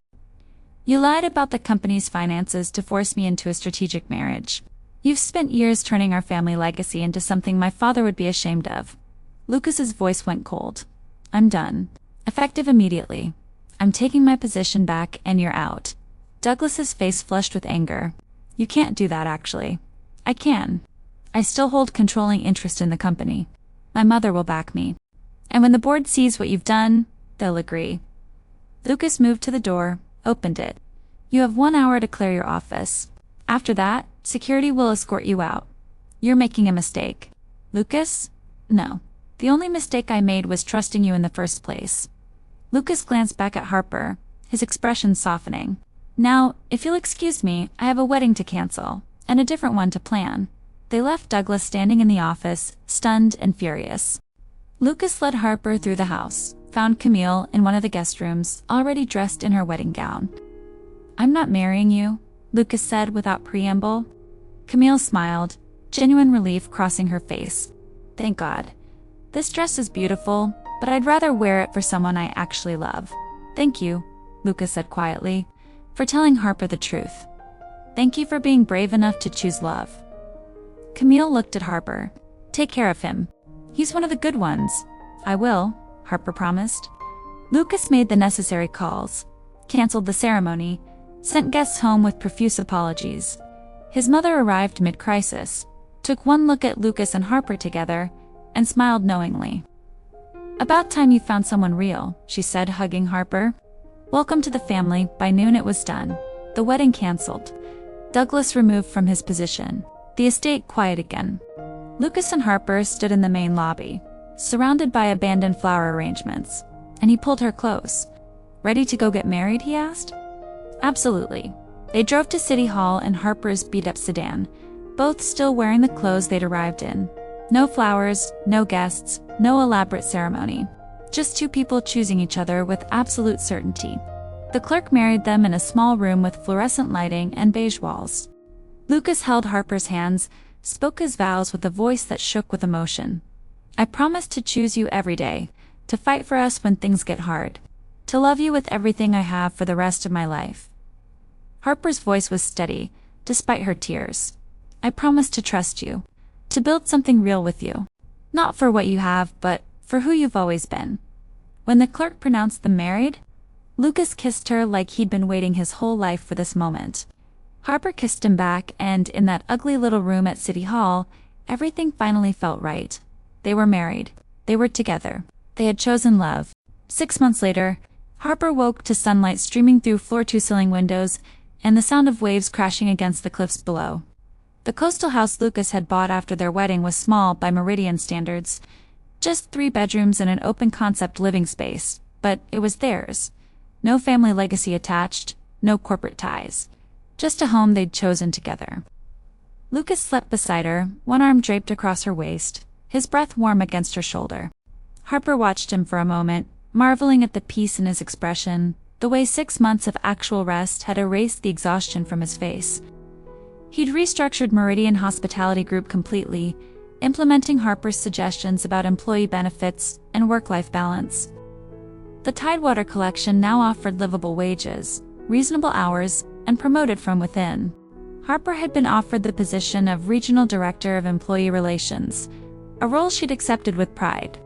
You lied about the company's finances to force me into a strategic marriage. You've spent years turning our family legacy into something my father would be ashamed of. Lucas's voice went cold. I'm done. Effective immediately. I'm taking my position back and you're out. Douglas's face flushed with anger. You can't do that, actually. I can. I still hold controlling interest in the company. My mother will back me. And when the board sees what you've done, they'll agree. Lucas moved to the door, opened it. You have 1 hour to clear your office. After that, security will escort you out. You're making a mistake. Lucas? No. The only mistake I made was trusting you in the first place. Lucas glanced back at Harper, his expression softening. Now, if you'll excuse me, I have a wedding to cancel, and a different one to plan. They left Douglas standing in the office, stunned and furious. Lucas led Harper through the house, found Camille in one of the guest rooms, already dressed in her wedding gown. I'm not marrying you, Lucas said without preamble. Camille smiled, genuine relief crossing her face. Thank God. This dress is beautiful, but I'd rather wear it for someone I actually love. Thank you, Lucas said quietly, for telling Harper the truth. Thank you for being brave enough to choose love. Camille looked at Harper. Take care of him. He's one of the good ones. I will, Harper promised. Lucas made the necessary calls, canceled the ceremony, sent guests home with profuse apologies. His mother arrived mid-crisis, took one look at Lucas and Harper together, and smiled knowingly. About time you found someone real, she said, hugging Harper. Welcome to the family. By noon it was done. The wedding canceled. Douglas removed from his position. The estate quiet again. Lucas and Harper stood in the main lobby, surrounded by abandoned flower arrangements, and he pulled her close. Ready to go get married, he asked. Absolutely. They drove to City Hall in Harper's beat-up sedan, both still wearing the clothes they'd arrived in. No flowers, no guests, no elaborate ceremony. Just two people choosing each other with absolute certainty. The clerk married them in a small room with fluorescent lighting and beige walls. Lucas held Harper's hands, spoke his vows with a voice that shook with emotion. I promise to choose you every day, to fight for us when things get hard, to love you with everything I have for the rest of my life. Harper's voice was steady, despite her tears. I promise to trust you, to build something real with you. Not for what you have, but for who you've always been. When the clerk pronounced them married, Lucas kissed her like he'd been waiting his whole life for this moment. Harper kissed him back, and in that ugly little room at City Hall, everything finally felt right. They were married. They were together. They had chosen love. 6 months later, Harper woke to sunlight streaming through floor-to-ceiling windows and the sound of waves crashing against the cliffs below. The coastal house Lucas had bought after their wedding was small by Meridian standards, just 3 bedrooms and an open-concept living space, but it was theirs. No family legacy attached, no corporate ties. Just a home they'd chosen together. Lucas slept beside her, one arm draped across her waist, his breath warm against her shoulder. Harper watched him for a moment, marveling at the peace in his expression, the way 6 months of actual rest had erased the exhaustion from his face. He'd restructured Meridian Hospitality Group completely, implementing Harper's suggestions about employee benefits and work-life balance. The Tidewater collection now offered livable wages, reasonable hours, and promoted from within. Harper had been offered the position of Regional Director of Employee Relations, a role she'd accepted with pride.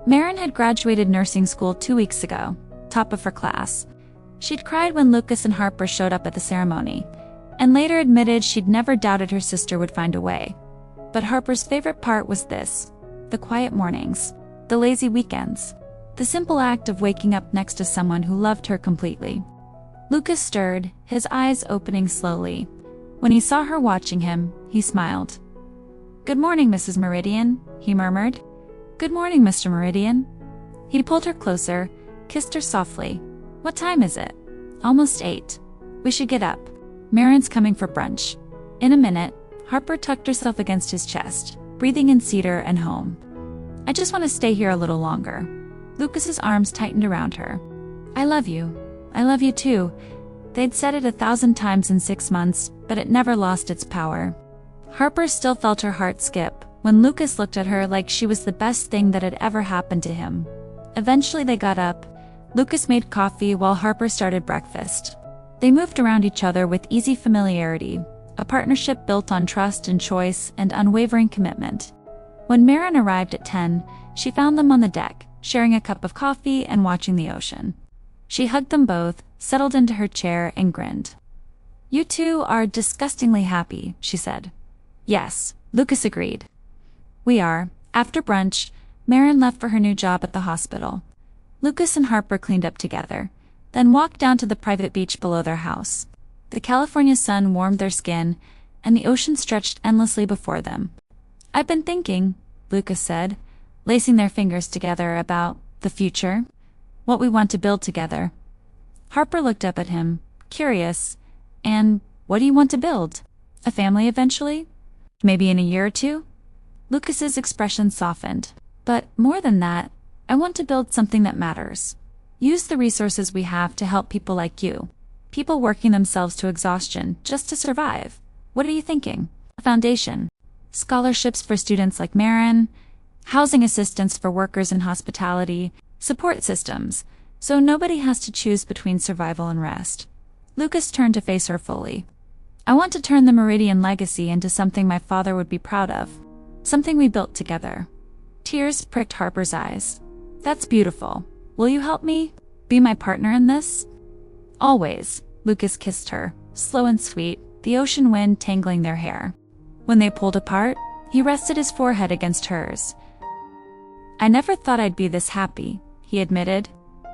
Marin had graduated nursing school 2 weeks ago, top of her class. She'd cried when Lucas and Harper showed up at the ceremony, and later admitted she'd never doubted her sister would find a way. But Harper's favorite part was this: the quiet mornings, the lazy weekends. The simple act of waking up next to someone who loved her completely. Lucas stirred, his eyes opening slowly. When he saw her watching him, he smiled. "Good morning, Mrs. Meridian," he murmured. "Good morning, Mr. Meridian." He pulled her closer, kissed her softly. "What time is it?" "Almost 8. We should get up. Marin's coming for brunch." In a minute, Harper tucked herself against his chest, breathing in cedar and home. "I just want to stay here a little longer." Lucas's arms tightened around her. "I love you. I love you too." They'd said it 1,000 times in 6 months, but it never lost its power. Harper still felt her heart skip when Lucas looked at her like she was the best thing that had ever happened to him. Eventually they got up. Lucas made coffee while Harper started breakfast. They moved around each other with easy familiarity, a partnership built on trust and choice and unwavering commitment. When Marin arrived at 10, she found them on the deck, sharing a cup of coffee and watching the ocean. She hugged them both, settled into her chair, and grinned. "You two are disgustingly happy," she said. "Yes," Lucas agreed. "We are." After brunch, Marin left for her new job at the hospital. Lucas and Harper cleaned up together, then walked down to the private beach below their house. The California sun warmed their skin, and the ocean stretched endlessly before them. "I've been thinking," Lucas said, lacing their fingers together, "about the future. What we want to build together." Harper looked up at him, curious. "And what do you want to build? A family eventually? Maybe in a year or two?" Lucas's expression softened. "But more than that, I want to build something that matters. Use the resources we have to help people like you. People working themselves to exhaustion just to survive. What are you thinking? A foundation. Scholarships for students like Marin. Housing assistance for workers in hospitality. Support systems, so nobody has to choose between survival and rest." Lucas turned to face her fully. "I want to turn the Meridian legacy into something my father would be proud of. Something we built together." Tears pricked Harper's eyes. "That's beautiful. Will you help me? Be my partner in this?" "Always." Lucas kissed her, slow and sweet, the ocean wind tangling their hair. When they pulled apart, he rested his forehead against hers. "I never thought I'd be this happy," he admitted.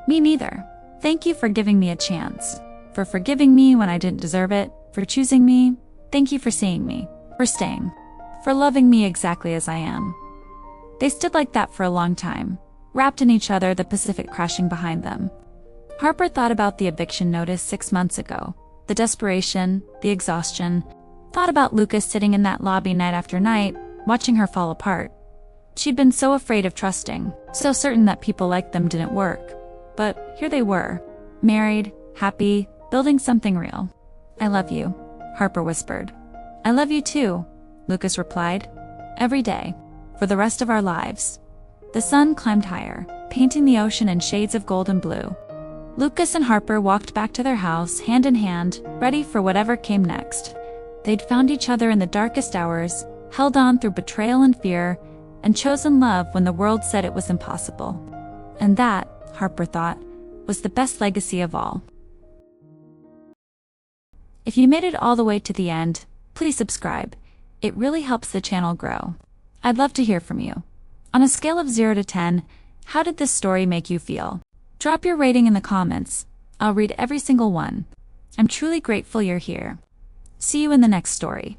"Me neither. Thank you for giving me a chance. For forgiving me when I didn't deserve it. For choosing me. Thank you for seeing me. For staying. For loving me exactly as I am." They stood like that for a long time, wrapped in each other, the Pacific crashing behind them. Harper thought about the eviction notice 6 months ago, the desperation, the exhaustion, thought about Lucas sitting in that lobby night after night, watching her fall apart. She'd been so afraid of trusting, so certain that people like them didn't work. But here they were, married, happy, building something real. "I love you," Harper whispered. "I love you too," Lucas replied. "Every day. For the rest of our lives." The sun climbed higher, painting the ocean in shades of gold and blue. Lucas and Harper walked back to their house, hand in hand, ready for whatever came next. They'd found each other in the darkest hours, held on through betrayal and fear, and chosen love when the world said it was impossible. And that, Harper thought, was the best legacy of all. If you made it all the way to the end, please subscribe. It really helps the channel grow. I'd love to hear from you. On a scale of 0 to 10, how did this story make you feel? Drop your rating in the comments. I'll read every single one. I'm truly grateful you're here. See you in the next story.